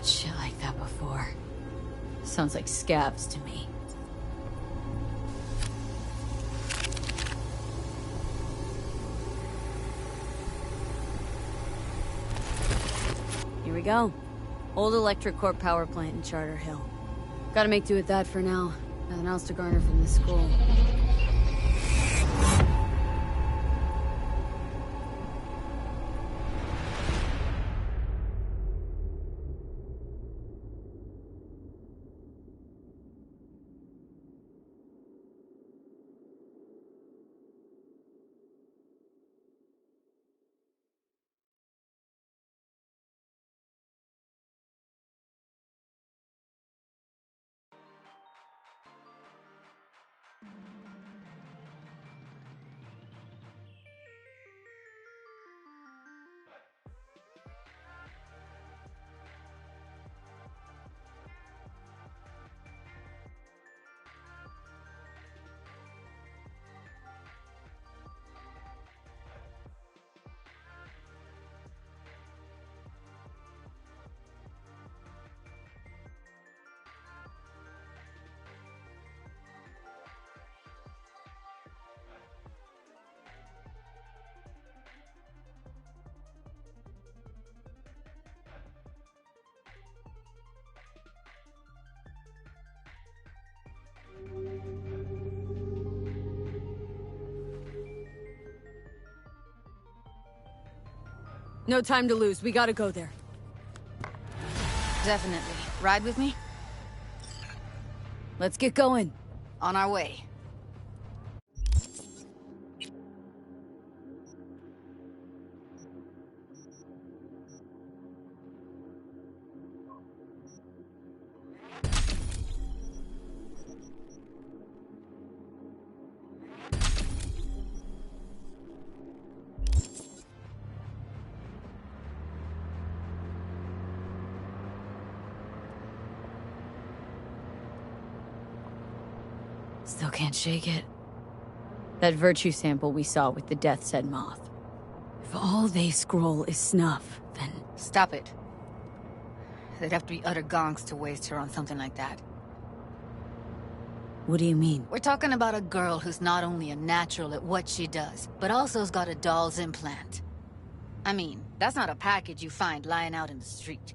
Shit like that before. Sounds like scabs to me. Here we go. Old electric corp power plant in Charter Hill. Gotta make do with that for now. Nothing else to garner from this school. No time to lose. We gotta go there. Definitely. Ride with me? Let's get going. On our way. Still can't shake it. That virtue sample we saw with the Death's Head moth. If all they scroll is snuff, then... Stop it. They'd have to be utter gonks to waste her on something like that. What do you mean? We're talking about a girl who's not only a natural at what she does, but also's got a doll's implant. I mean, that's not a package you find lying out in the street.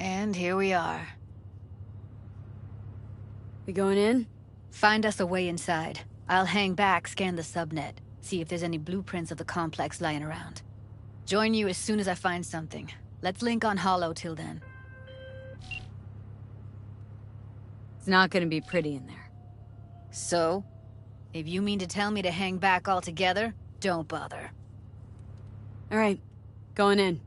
And here we are. We going in? Find us a way inside. I'll hang back, scan the subnet, see if there's any blueprints of the complex lying around. Join you as soon as I find something. Let's link on Hollow till then. It's not gonna be pretty in there. So? If you mean to tell me to hang back altogether, don't bother. All right, going in.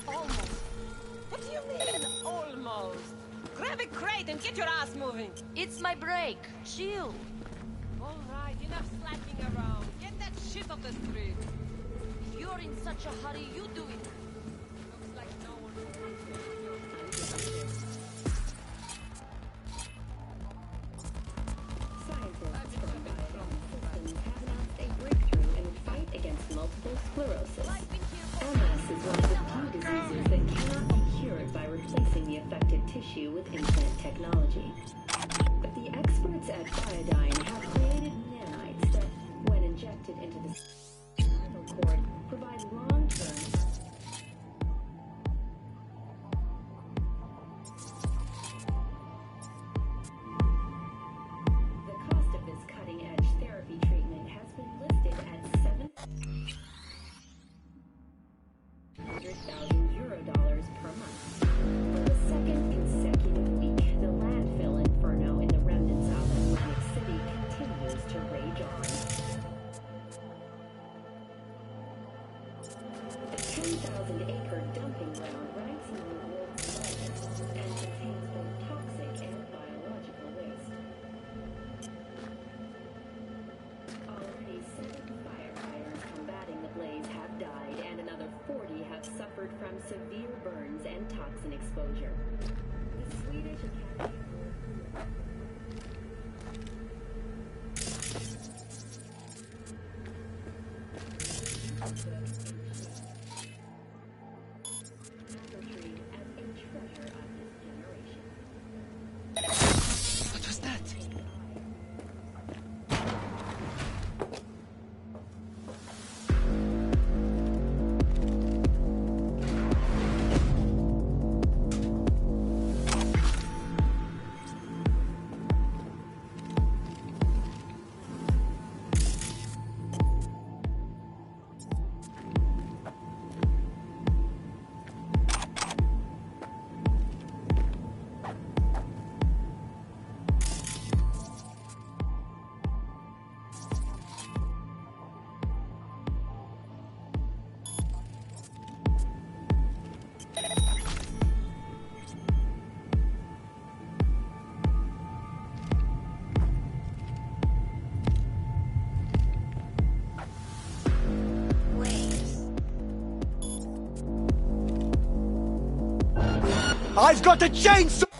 Almost. What do you mean, almost? Grab a crate and get your ass moving. It's my break. Chill. All right, enough slacking around. Get that shit off the street. If you're in such a hurry, you do it. Looks like no one Scientists from Biosystems have announced a breakthrough in the fight against multiple sclerosis. MS is one of the few diseases that cannot be cured by replacing the affected tissue with implant technology. But the experts at Biodyne have created nanites that, when injected into the spinal cord, provide long-term I've got a chainsaw!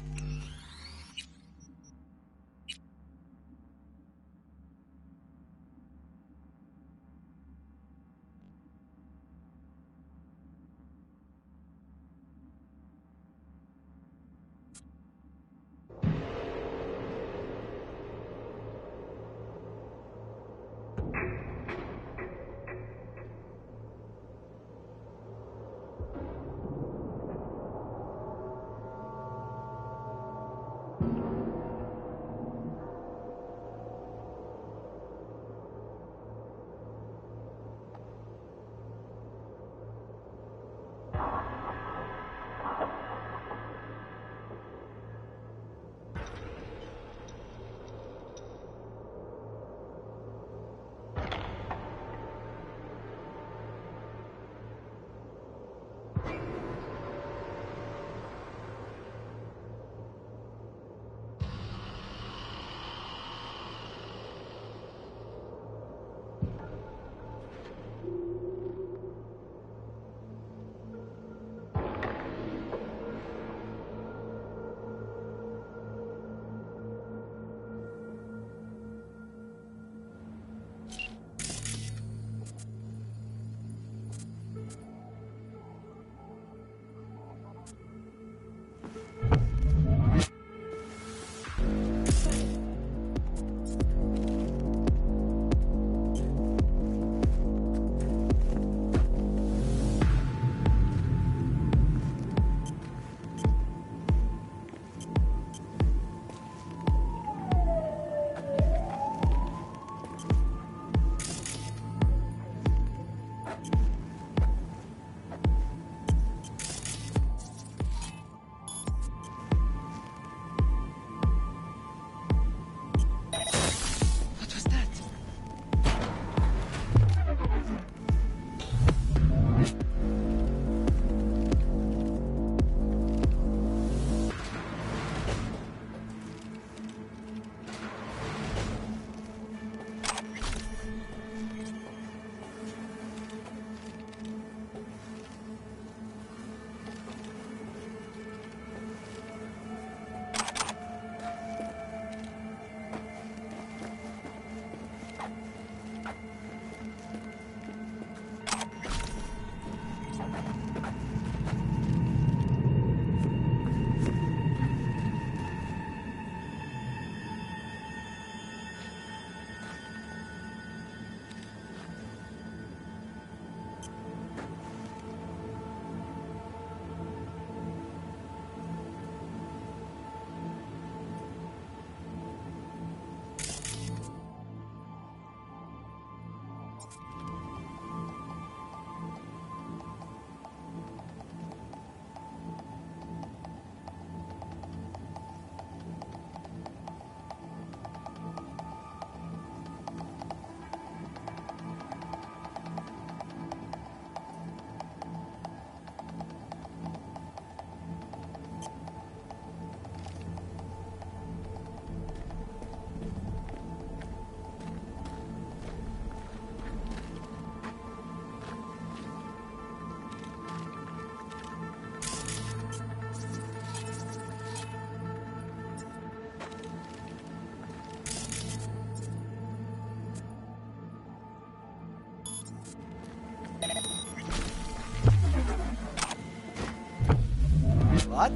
What?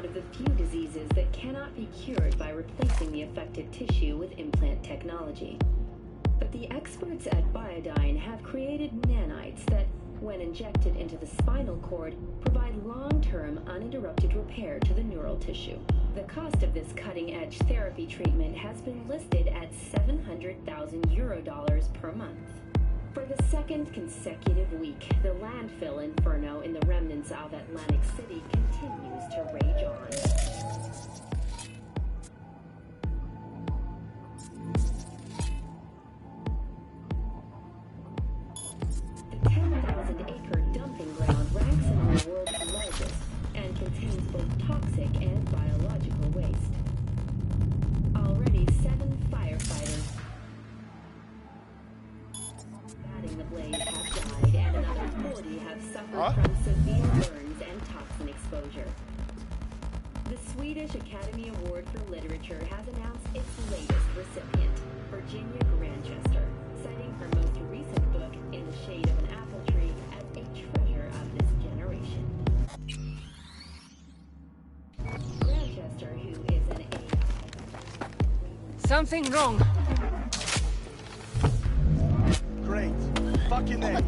of the few diseases that cannot be cured by replacing the affected tissue with implant technology. But the experts at Biodyne have created nanites that, when injected into the spinal cord, provide long-term uninterrupted repair to the neural tissue. The cost of this cutting-edge therapy treatment has been listed at €700,000 per month. For the second consecutive week, the landfill inferno in the remnants of Atlantic City continues to rage on. The 10,000-acre dumping ground ranks among the world's largest and contains both toxic and biological waste. Already 7 firefighters batting the blaze have died, and another 40 have suffered from severe burns and toxin exposure. The Swedish Academy Award for Literature has announced its latest recipient, Virginia Grantchester, citing her most recent book, In the Shade of an Apple Tree, as a treasure of this generation. Grantchester, who is an Something wrong. Great. Fucking A.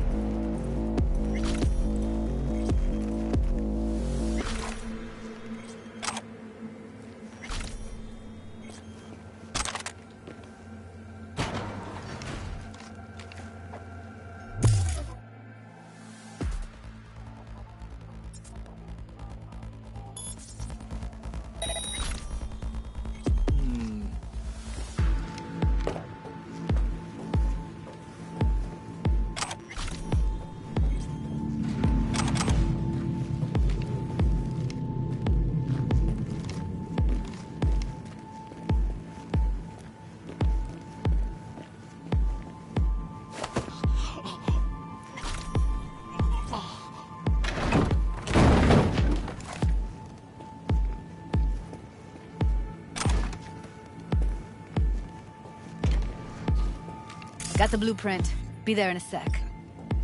Got the blueprint. Be there in a sec.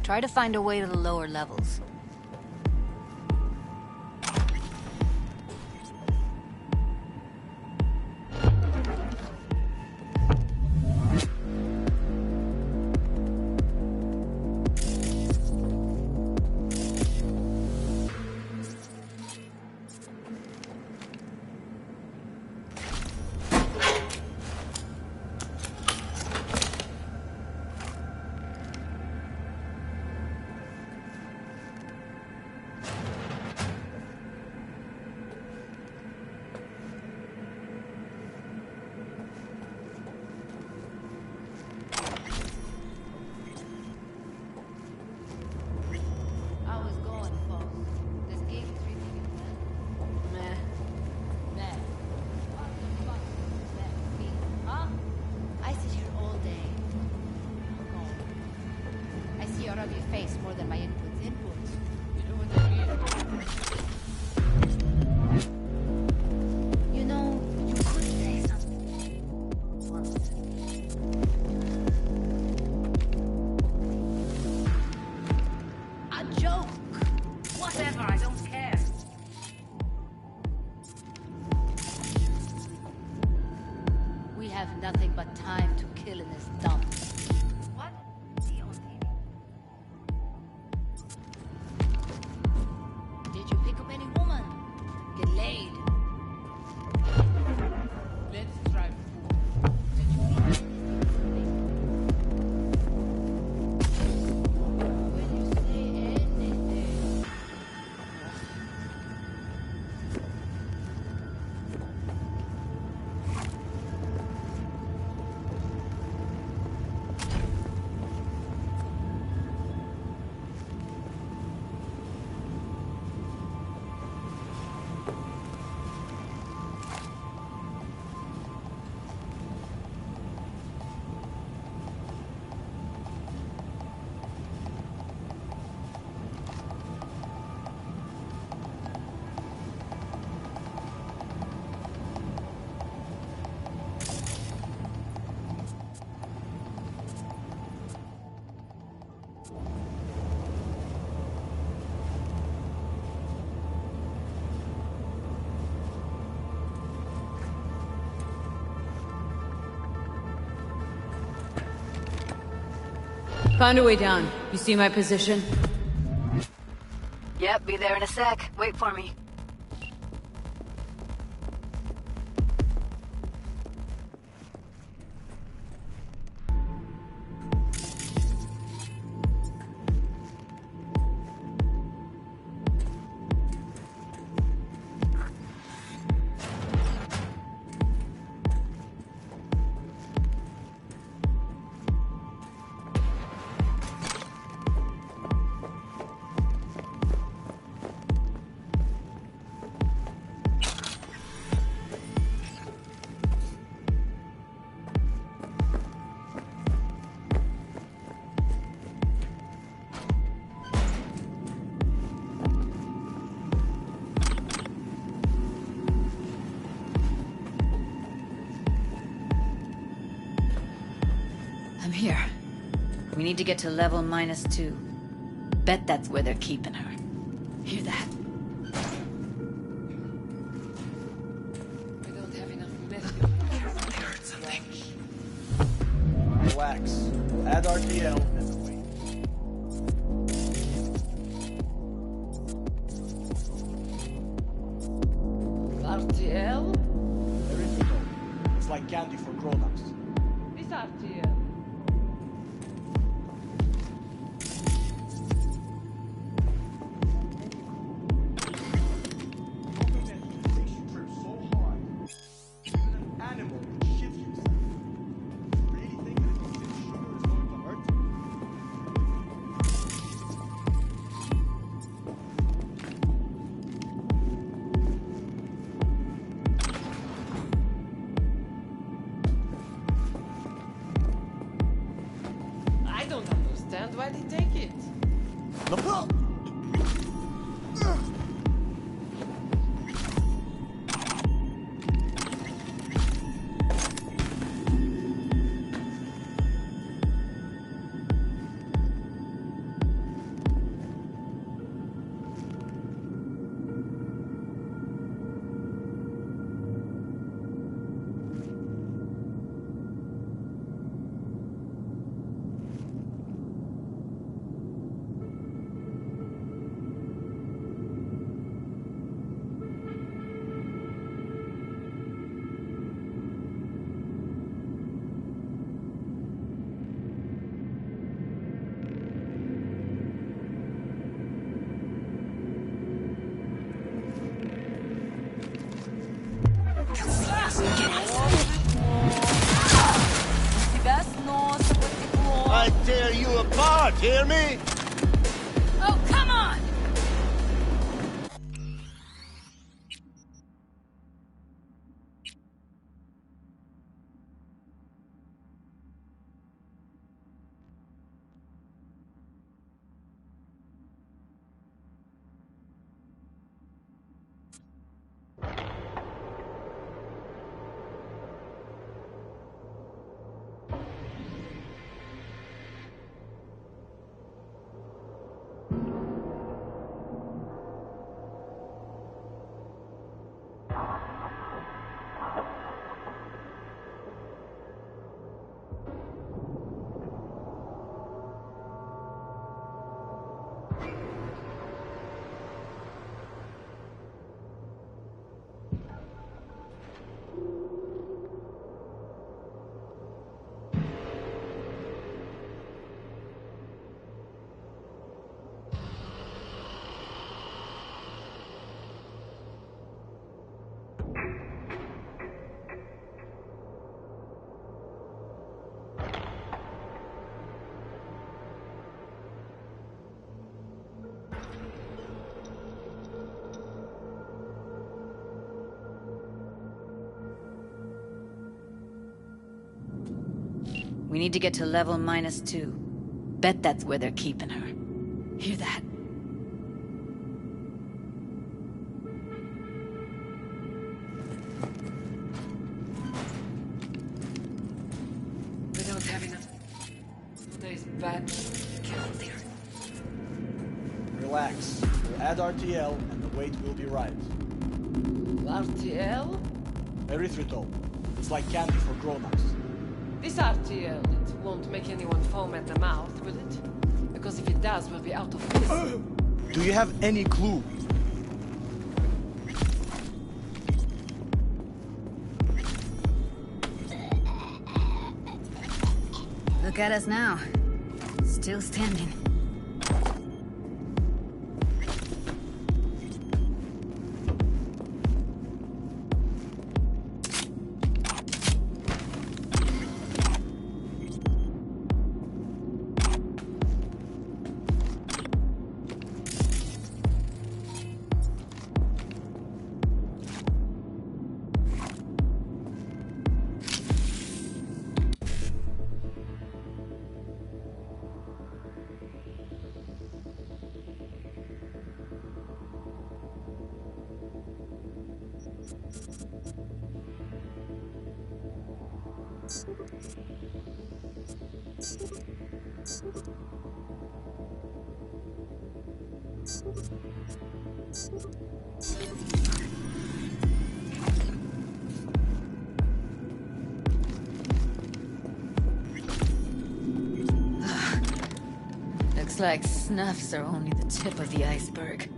Try to find a way to the lower levels. Found a way down. You see my position? Yep, be there in a sec. Wait for me. I'm here. We need to get to level -2. Bet that's where they're keeping her. Hear that? We don't have enough medicine. I heard something. Relax. Add RTL and wait. RTL? It's like candy for grown-ups. This RTL. I don't understand why they take it. I tear you apart, hear me? Oh, come on! We need to get to level -2. Bet that's where they're keeping her. Hear that? We don't have enough. Today's bad. Get out there. Relax. We'll add RTL and the weight will be right. RTL? Erythritol. It's like candy for grown-ups. This RTL, it's won't make anyone foam at the mouth, will it? Because if it does, we'll be out of this. Do you have any clue? Look at us now. Still standing. Looks like snuffs are only the tip of the iceberg.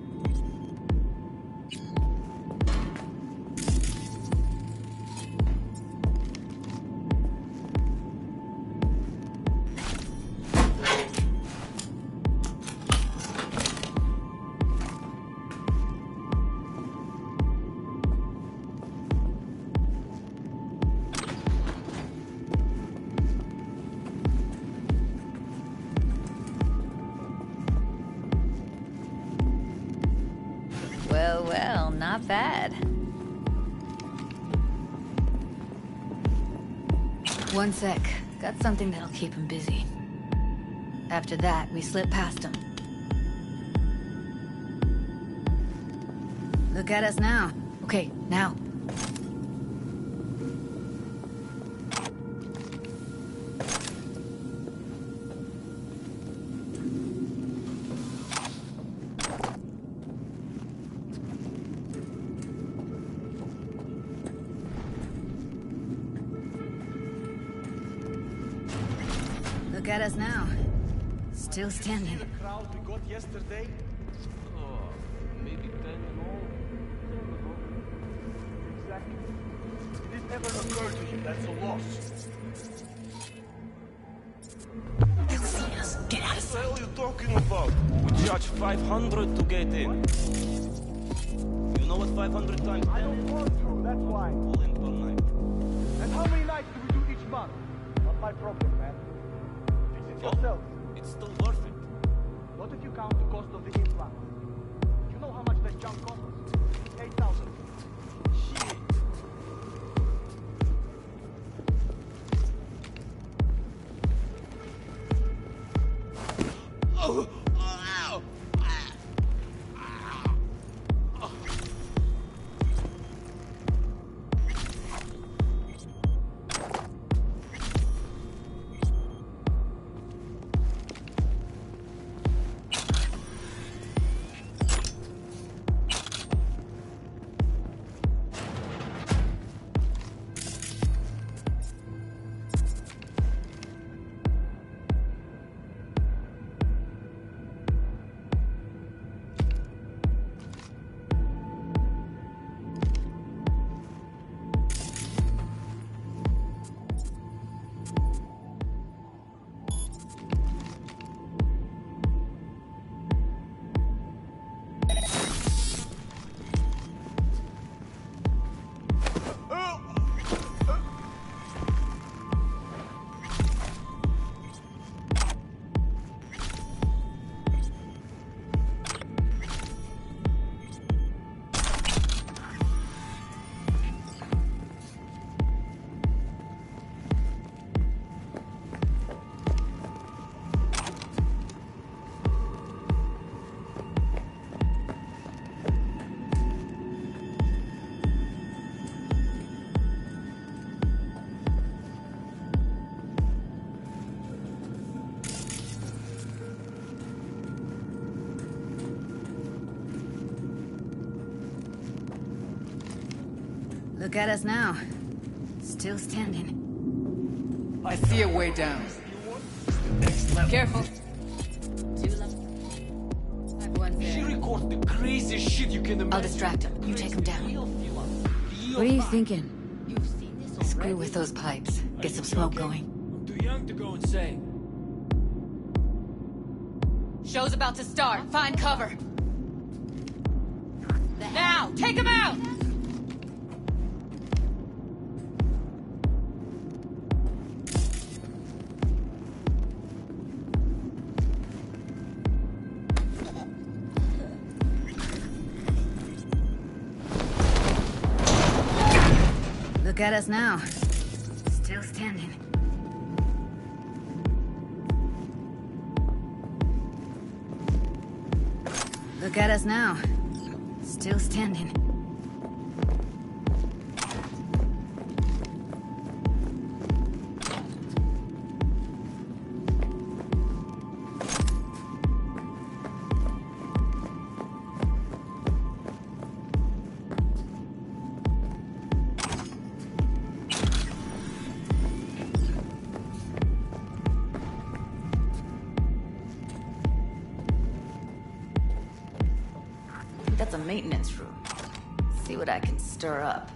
Well, not bad. One sec. Got something that'll keep him busy. After that, we slip past him. Look at us now. Okay, now. Look at us now. Still standing. The crowd we got yesterday? Oh, maybe 10 and all. Exactly. Did it ever occur to you that's a loss? They'll see us. Get out of sight. What the hell are you talking about? We charge 500 to get in. You know what 500 times 10 I don't want to, that's why. All in per night. And how many nights do we do each month? Not my problem, man. Fix it yourself. It's still worth it. What if you count the cost of the implant? You know how much that junk costs us? 8,000. Shit. Oh! Ow! Look at us now. Still standing. I see a way down. Careful. She records the craziest shit you can imagine. I'll distract him. You take him down. What are you thinking? Screw with those pipes. Get some smoke going. I'm too young to go insane. Show's about to start. Find cover. Now, take him out! Look at us now. Still standing. Look at us now. Still standing. That's a maintenance room. See what I can stir up.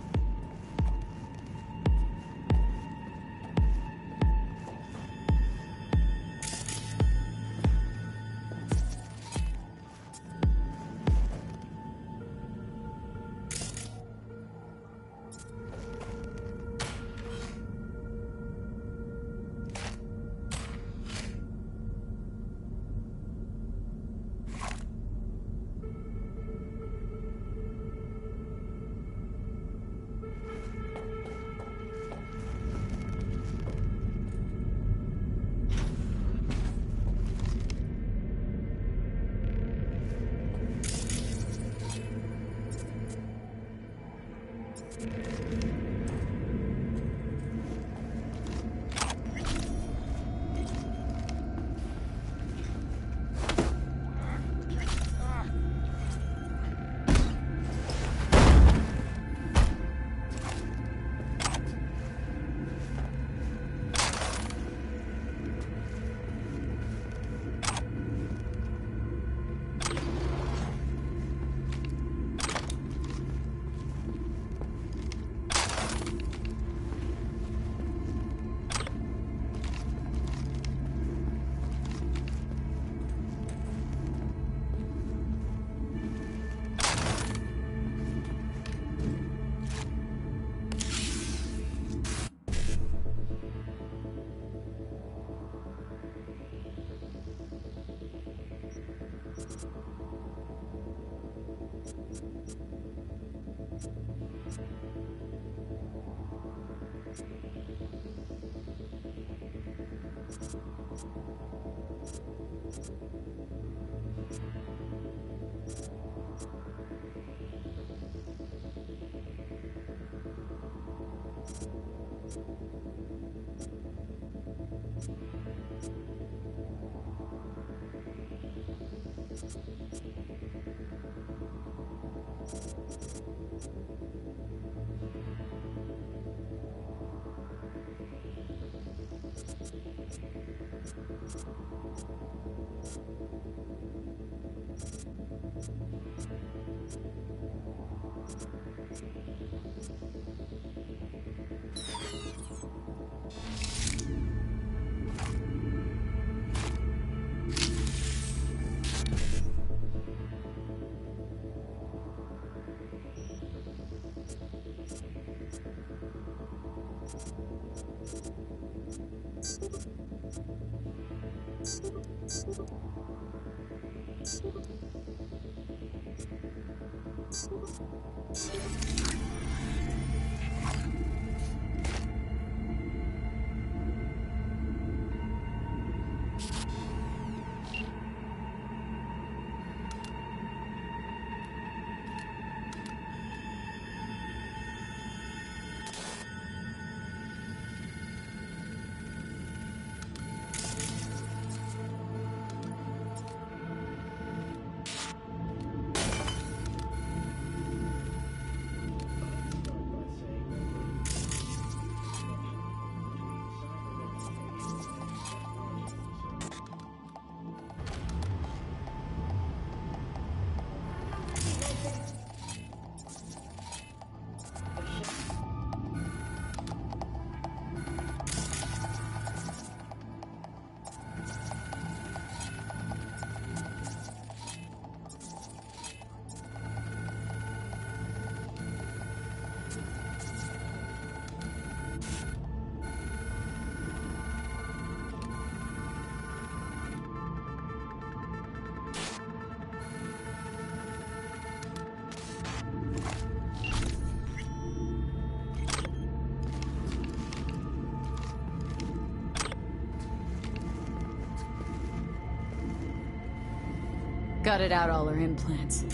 Gutted out all her implants.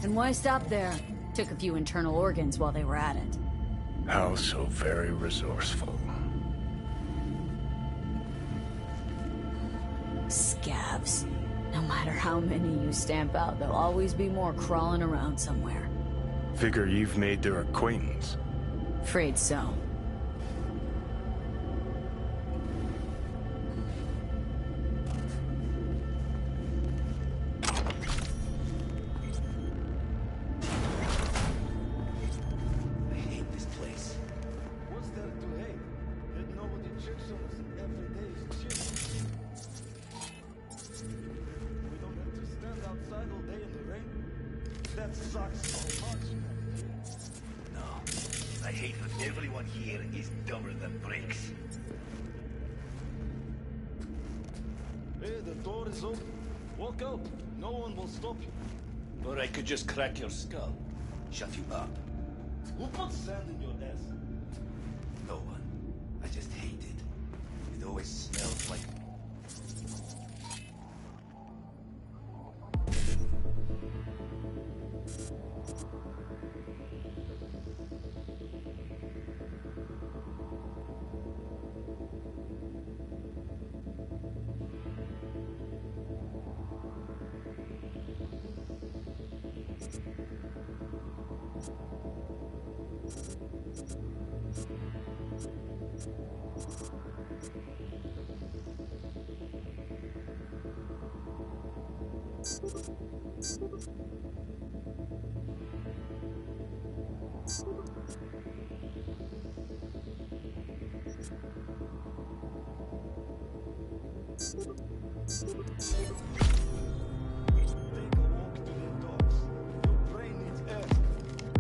And why stop there? Took a few internal organs while they were at it. How so very resourceful. Scabs. No matter how many you stamp out, there'll always be more crawling around somewhere. Figure you've made their acquaintance. Afraid so. Or I could just crack your skull. Shut you up. Who put sand in your desk? No one. I just hate it. It always smells like...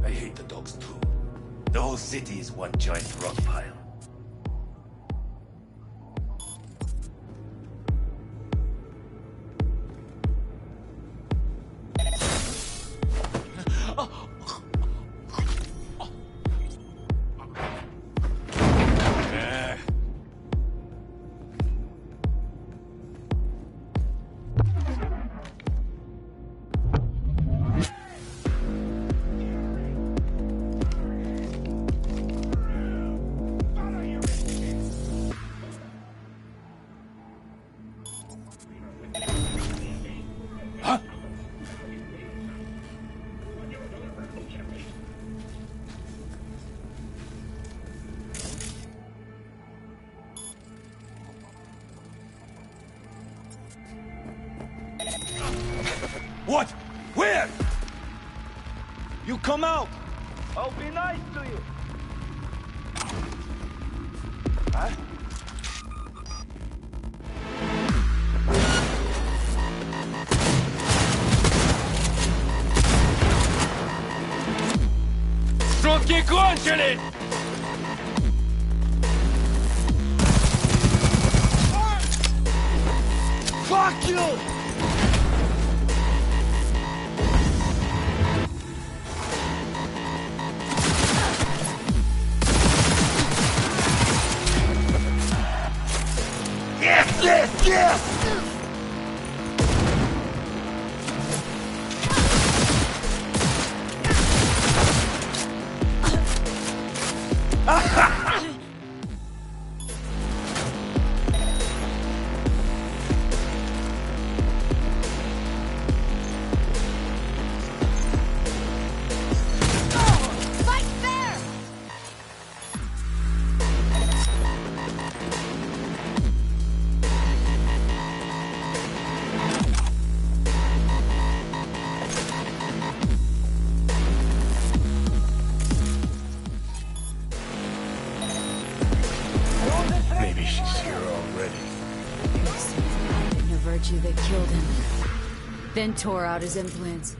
I hate the dogs too. The whole city is one giant rock pile. What? Where? You come out! I'll be nice to you! Huh? Шутки кончились! Fuck you! Yes, yes, yes! told you they killed him. Then tore out his implants.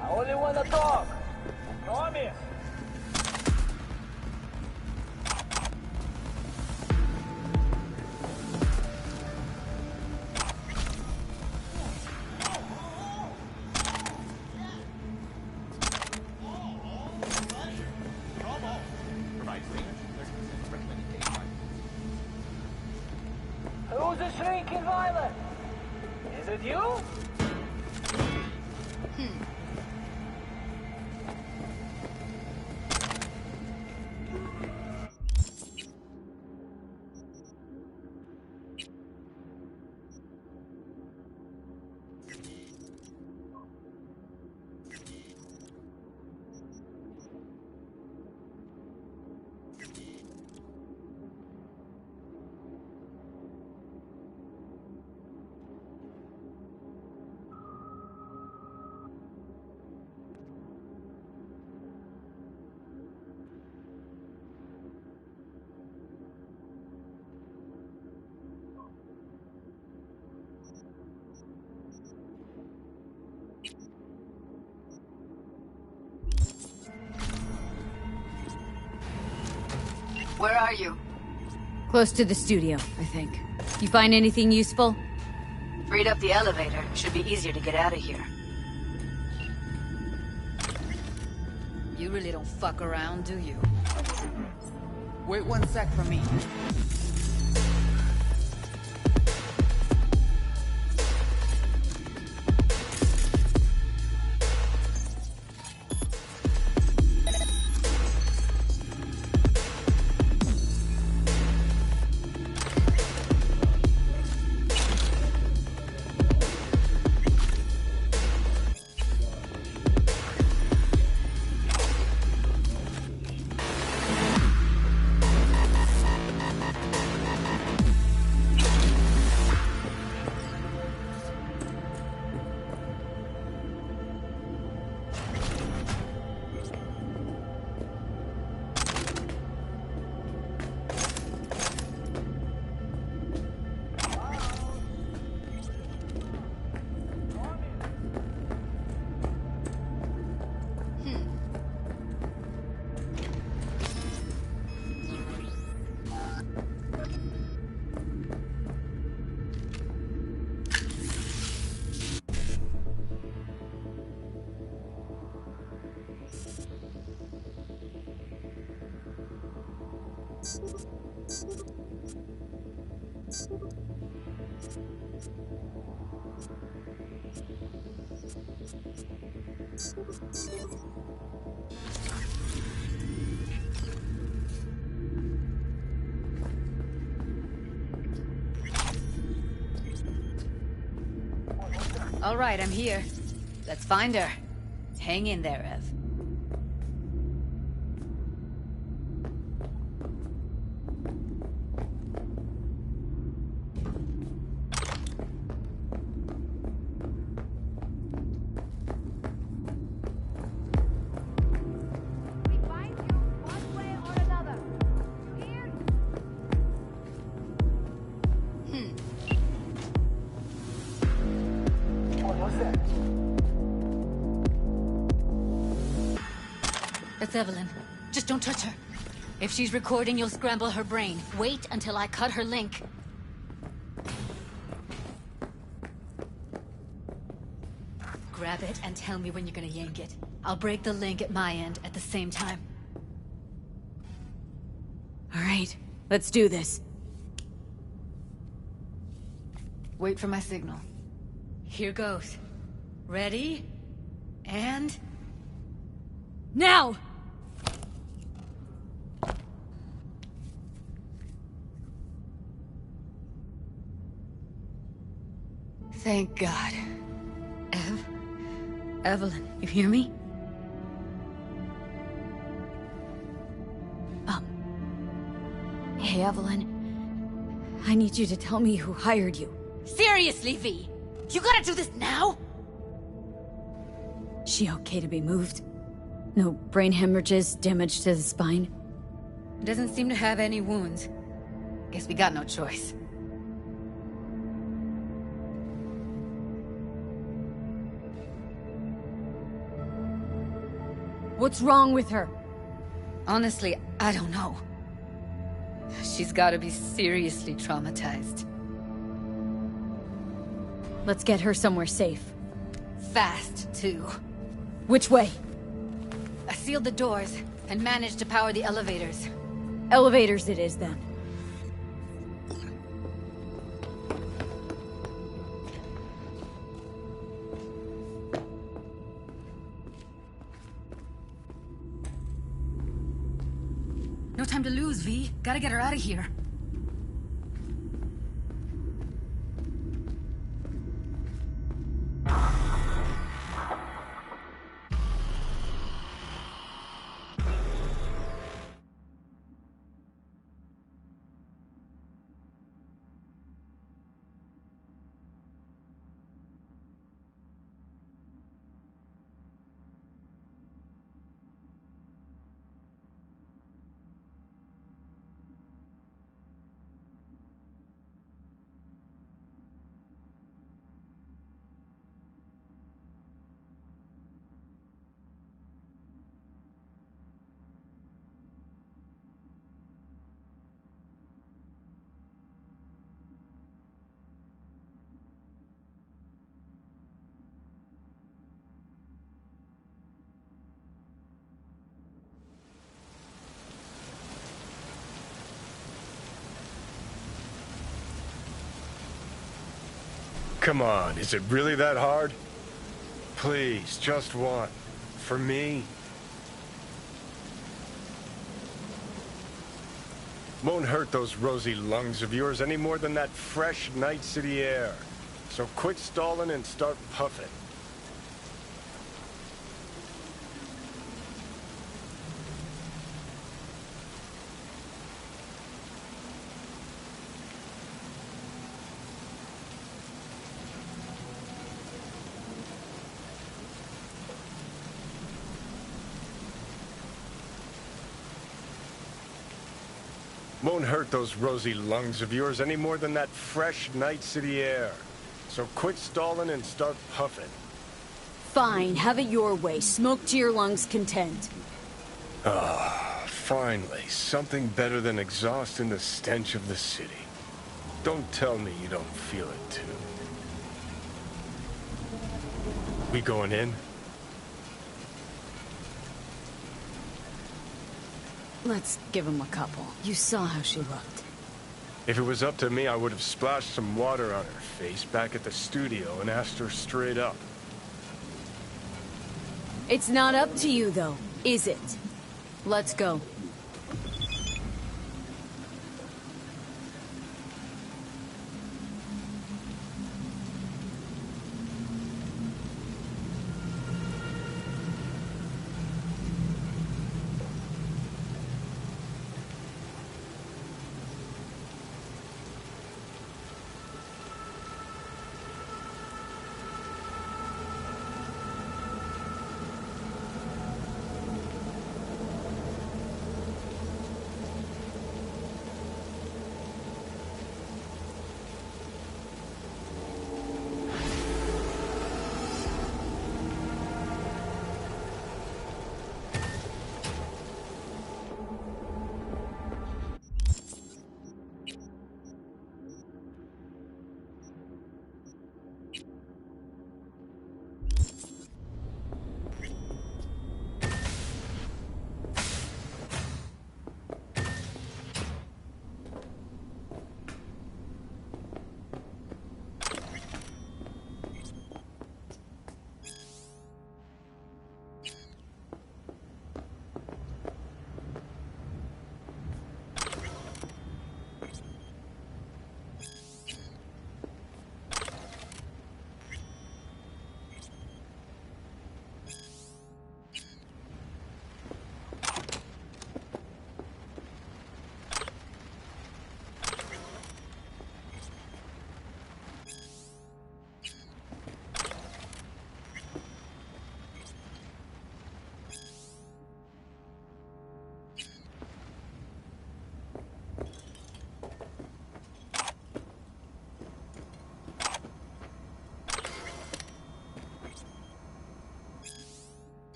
I only want to talk. Promise. Who's the shrinking violet? Is it you? Where are you? Close to the studio, I think. You find anything useful? Freed up the elevator. Should be easier to get out of here. You really don't fuck around, do you? Wait 1 sec for me. All right, I'm here. Let's find her. Hang in there, Ev. That's Evelyn. Just don't touch her. If she's recording, you'll scramble her brain. Wait until I cut her link. Grab it and tell me when you're gonna yank it. I'll break the link at my end at the same time. All right, let's do this. Wait for my signal. Here goes. Ready? And... now! Thank God. Evelyn, you hear me? Hey, Evelyn. I need you to tell me who hired you. Seriously, V? You gotta do this now? She okay to be moved? No brain hemorrhages, damage to the spine? Doesn't seem to have any wounds. Guess we got no choice. What's wrong with her? Honestly, I don't know. She's gotta be seriously traumatized. Let's get her somewhere safe. Fast, too. Which way? I sealed the doors and managed to power the elevators. Elevators it is, then. No time to lose, V. Gotta get her out of here. Come on, is it really that hard? Please, just one. For me? Won't hurt those rosy lungs of yours any more than that fresh Night City air. So quit stalling and start puffing. Won't hurt those rosy lungs of yours any more than that fresh Night City air. So quit stalling and start puffing. Fine, have it your way. Smoke to your lungs' content. Ah, finally. Something better than exhaust in the stench of the city. Don't tell me you don't feel it, too. We going in? Let's give him a couple. You saw how she looked. If it was up to me, I would have splashed some water on her face back at the studio and asked her straight up. It's not up to you, though, is it? Let's go.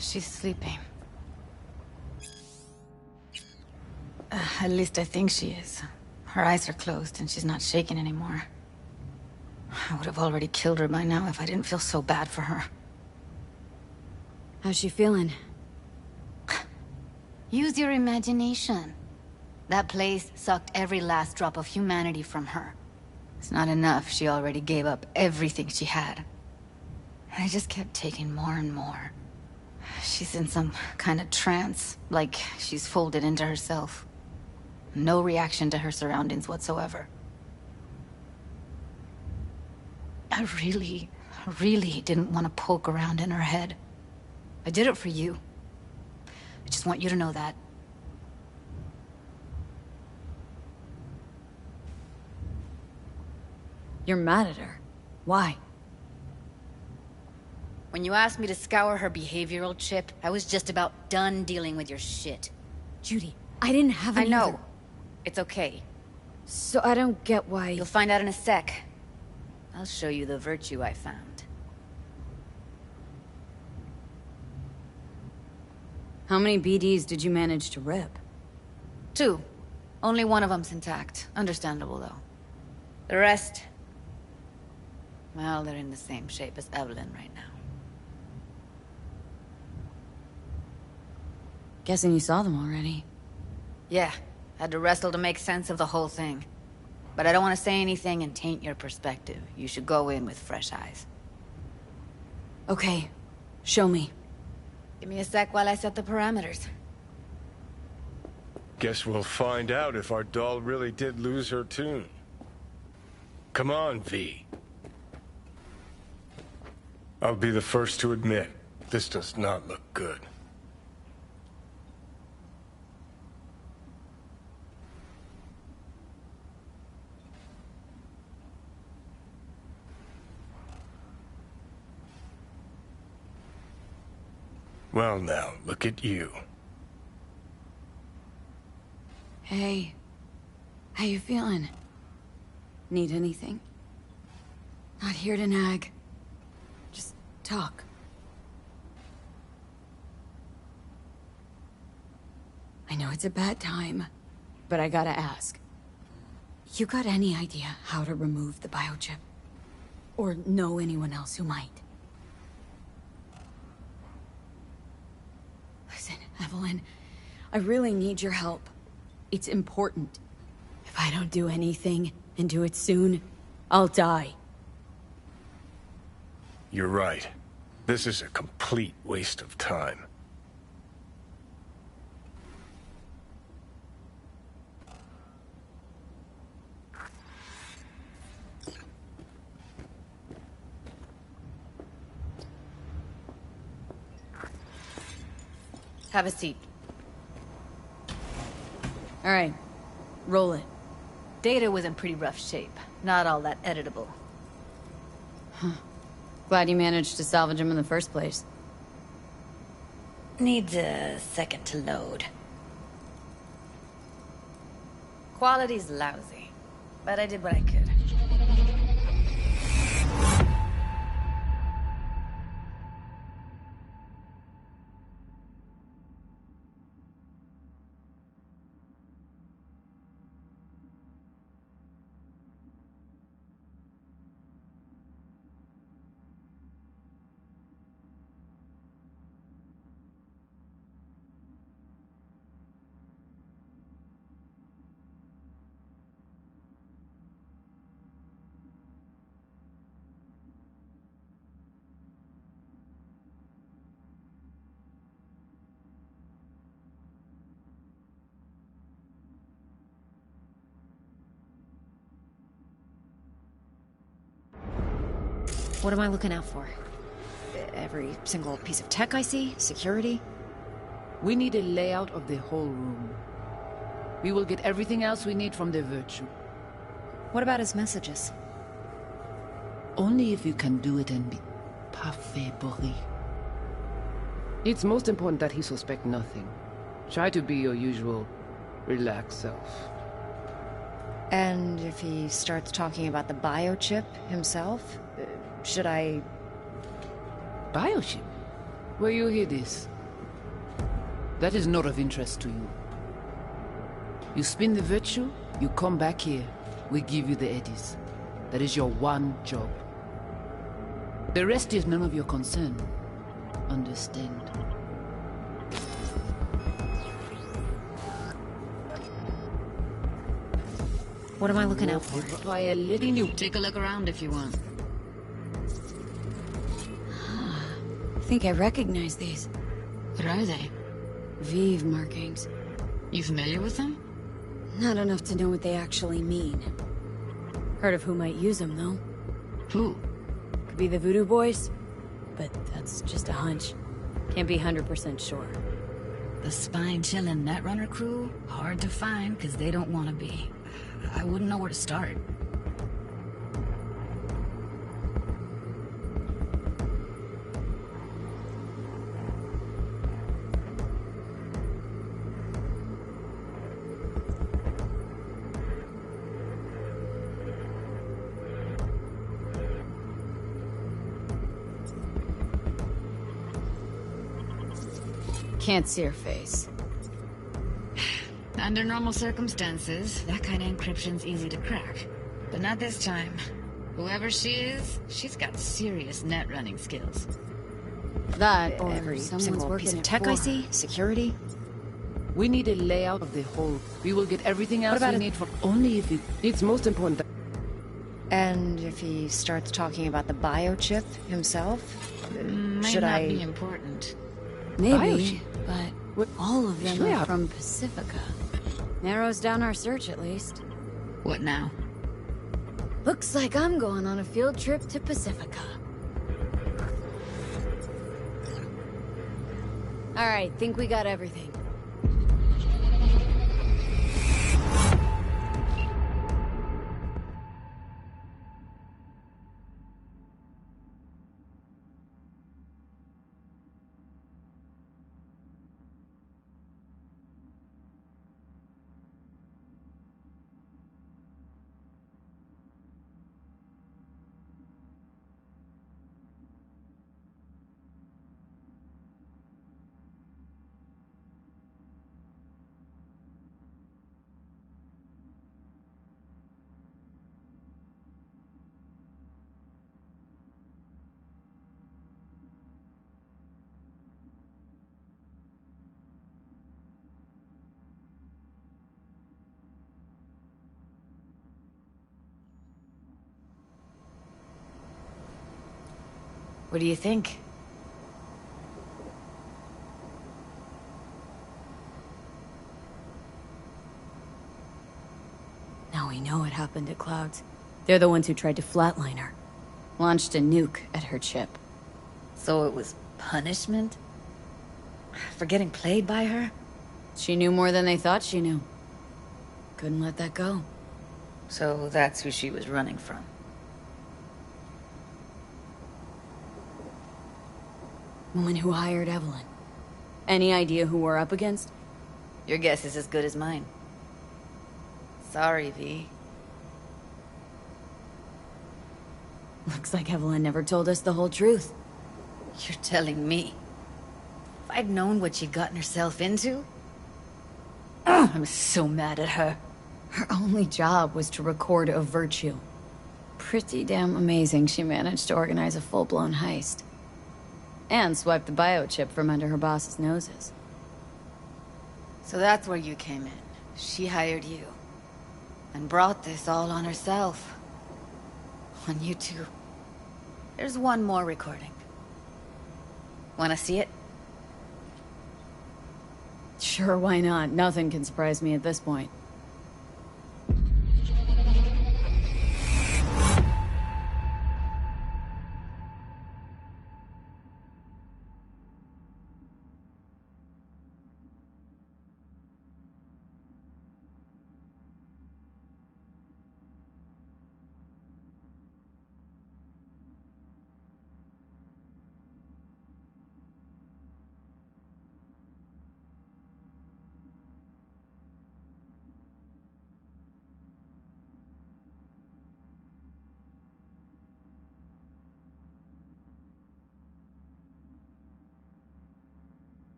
She's sleeping. At least I think she is. Her eyes are closed and she's not shaking anymore. I would have already killed her by now if I didn't feel so bad for her. How's she feeling? Use your imagination. That place sucked every last drop of humanity from her. It's not enough, she already gave up everything she had. I just kept taking more and more. She's in some kind of trance, like she's folded into herself. No reaction to her surroundings whatsoever. I really didn't want to poke around in her head. I did it for you. I just want you to know that. You're mad at her. Why? When you asked me to scour her behavioral chip, I was just about done dealing with your shit. Judy, I didn't have any I know. other- It's okay. So I don't get why... You'll find out in a sec. I'll show you the virtue I found. How many BDs did you manage to rip? 2. Only one of them's intact. Understandable, though. The rest... well, they're in the same shape as Evelyn right now. Guessing you saw them already. Yeah, had to wrestle to make sense of the whole thing. But I don't want to say anything and taint your perspective. You should go in with fresh eyes. Okay, show me. Give me a sec while I set the parameters. Guess we'll find out if our doll really did lose her tune. Come on, V. I'll be the first to admit, this does not look good. Well now, look at you. Hey, how you feeling? Need anything? Not here to nag. Just talk. I know it's a bad time, but I gotta ask. You got any idea how to remove the biochip? Or know anyone else who might? Listen, Evelyn, I really need your help. It's important. If I don't do anything, and do it soon, I'll die. You're right. This is a complete waste of time. Have a seat. All right, roll it. Data was in pretty rough shape. Not all that editable. Huh. Glad you managed to salvage him in the first place. Needs a second to load. Quality's lousy, but I did what I could. What am I looking out for? Every single piece of tech I see? Security? We need a layout of the whole room. We will get everything else we need from the Virtue. What about his messages? Only if you can do it and be parfait bourré. It's most important that he suspect nothing. Try to be your usual, relaxed self. And if he starts talking about the biochip himself, should I... Biochip? Where you hear this? That is not of interest to you. You spin the virtue, you come back here, we give you the eddies. That is your one job. The rest is none of your concern. Understand? What am I looking out for? By letting you take a look around if you want. I think I recognize these. What are they? Vive markings. You familiar with them? Not enough to know what they actually mean. Heard of who might use them, though. Who? Could be the Voodoo Boys, but that's just a hunch. Can't be 100% sure. The spine-chilling Netrunner crew? Hard to find, because they don't want to be. I wouldn't know where to start. Can't see her face. Under normal circumstances, that kind of encryption's easy to crack. But not this time. Whoever she is, she's got serious net running skills. That, or every someone's single working piece of it tech for I her. see, security. We need a layout of the whole. We will get everything else we need for only if you... It's most important that... And if he starts talking about the biochip himself, Might should not I... be important. Maybe, but all of them Yeah. are from Pacifica. Narrows down our search, at least. What now? Looks like I'm going on a field trip to Pacifica. Alright, think we got everything. What do you think? Now we know what happened at Clouds. They're the ones who tried to flatline her. Launched a nuke at her chip. So it was punishment? For getting played by her? She knew more than they thought she knew. Couldn't let that go. So that's who she was running from. Woman who hired Evelyn. Any idea who we're up against? Your guess is as good as mine. Sorry, V. Looks like Evelyn never told us the whole truth. You're telling me? If I'd known what she'd gotten herself into... I'm so mad at her. Her only job was to record a virtue. Pretty damn amazing she managed to organize a full-blown heist. And swipe the biochip from under her boss's noses. So that's where you came in. She hired you. And brought this all on herself. On you two. There's one more recording. Wanna see it? Sure, why not? Nothing can surprise me at this point.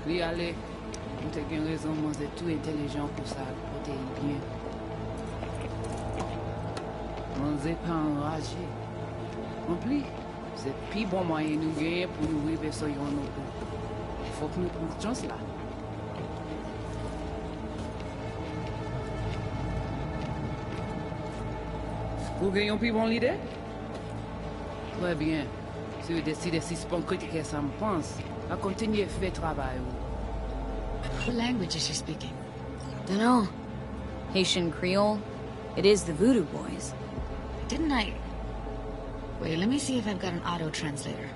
Li ale, mwen te gen rezon mwen se tout intelligent pou sa, kote yi bien. Mwen se pa enraje. En pli, se pi bon mwayen nou genye pou nou rive so yon nou pou. Fok nou pran chans la. Ou genyon pi bon l'ide? Très bien. Si vous décidez si c'est pas critiquer ça me pense, à continuer à faire travail. What language is she speaking? Dunno. Haitian Creole? It is the Voodoo Boys. Didn't I... Wait, let me see if I've got an auto-translator.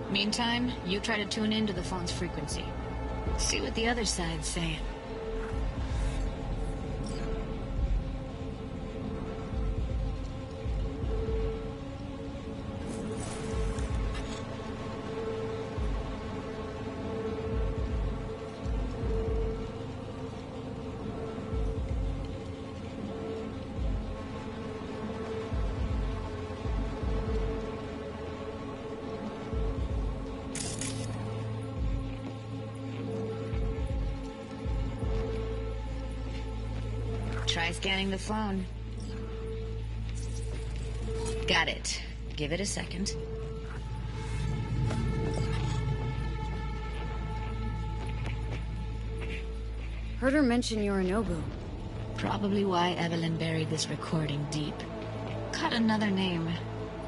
Meantime, you try to tune into the phone's frequency. See what the other side's saying. Try scanning the phone. Got it. Give it a second. Heard her mention Yorinobu. Probably why Evelyn buried this recording deep. Caught another name.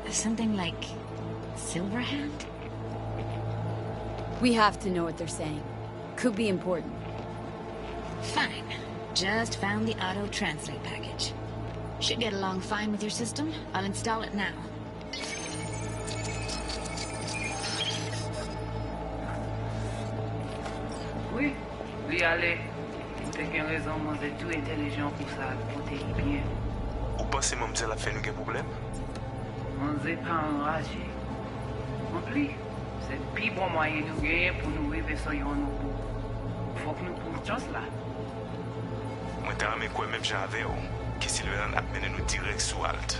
Something like... Silverhand? We have to know what they're saying. Could be important. Fine. Just found the auto-translate package. Should get along fine with your system. I'll install it now. Oui, oui, allez. T'as qu'une raison, moi, c'est tout intelligent pour ça, côté bien. Ou pensez moi me la fait nous un problème? On n'est pas enragé. En plus, c'est le plus bon moyen nous gagner pour nous arriver sur yon nous. Faut que nous prenions chance là. Moi t'as aimé quoi même j'avais que Silverhand a mené nous direct sous Alt.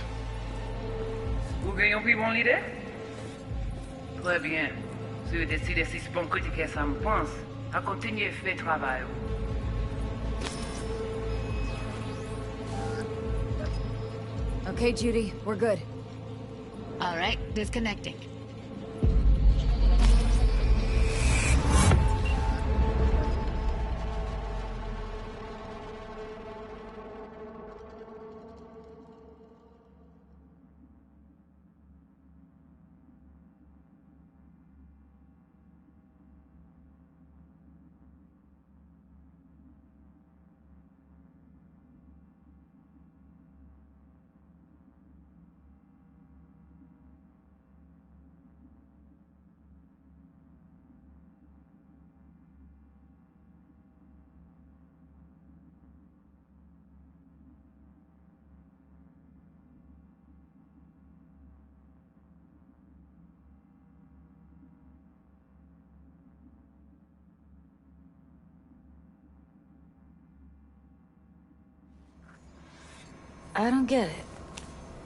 Vous gagnez un plus bon idée? Très bien. Si vous décidez si c'est bon critiquer ça me pense, à continuer à faire travail. Okay, Judy, we're good. All right, disconnecting. I don't get it.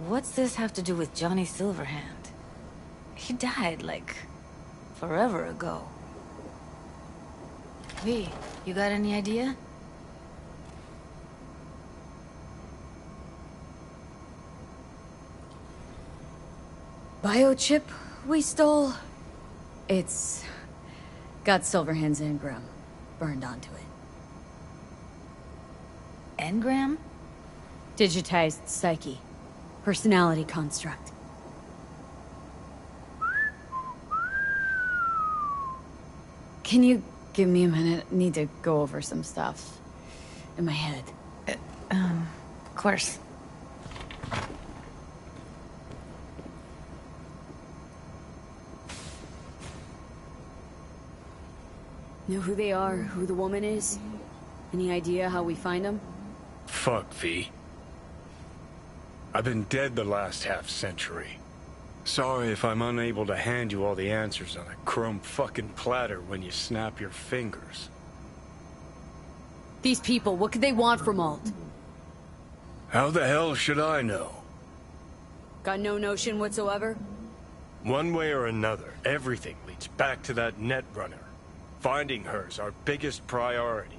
What's this have to do with Johnny Silverhand? He died, like, forever ago. V, you got any idea? Biochip we stole? It's got Silverhand's engram burned onto it. Engram? Digitized psyche. Personality construct. Can you give me a minute? I need to go over some stuff in my head. Of course. Know who they are, who the woman is? Any idea how we find them? Fuck, V. I've been dead the last half-century. Sorry if I'm unable to hand you all the answers on a chrome fucking platter when you snap your fingers. These people, what could they want from Alt? How the hell should I know? Got no notion whatsoever? One way or another, everything leads back to that Netrunner. Finding her's our biggest priority.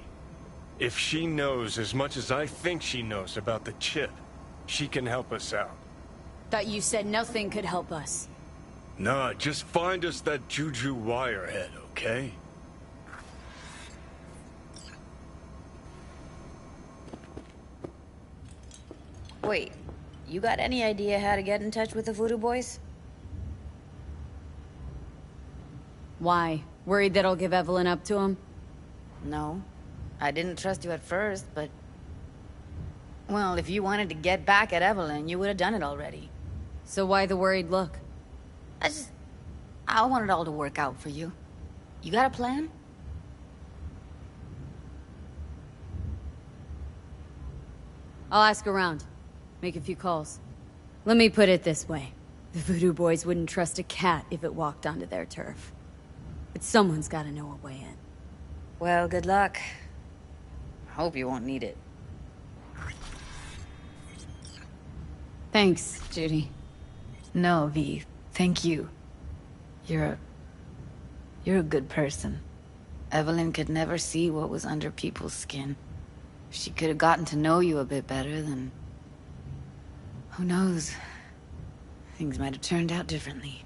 If she knows as much as I think she knows about the chip, she can help us out. Thought you said nothing could help us. Nah, just find us that Juju wirehead, okay? Wait, you got any idea how to get in touch with the Voodoo Boys? Why? Worried that I'll give Evelyn up to him? No. I didn't trust you at first, but... Well, if you wanted to get back at Evelyn, you would have done it already. So why the worried look? I want it all to work out for you. You got a plan? I'll ask around. Make a few calls. Let me put it this way. The Voodoo Boys wouldn't trust a cat if it walked onto their turf. But someone's gotta know a way in. Well, good luck. Hope you won't need it. Thanks, Judy. No, V. Thank you. You're a good person. Evelyn could never see what was under people's skin. If she could have gotten to know you a bit better, then... who knows? Things might have turned out differently.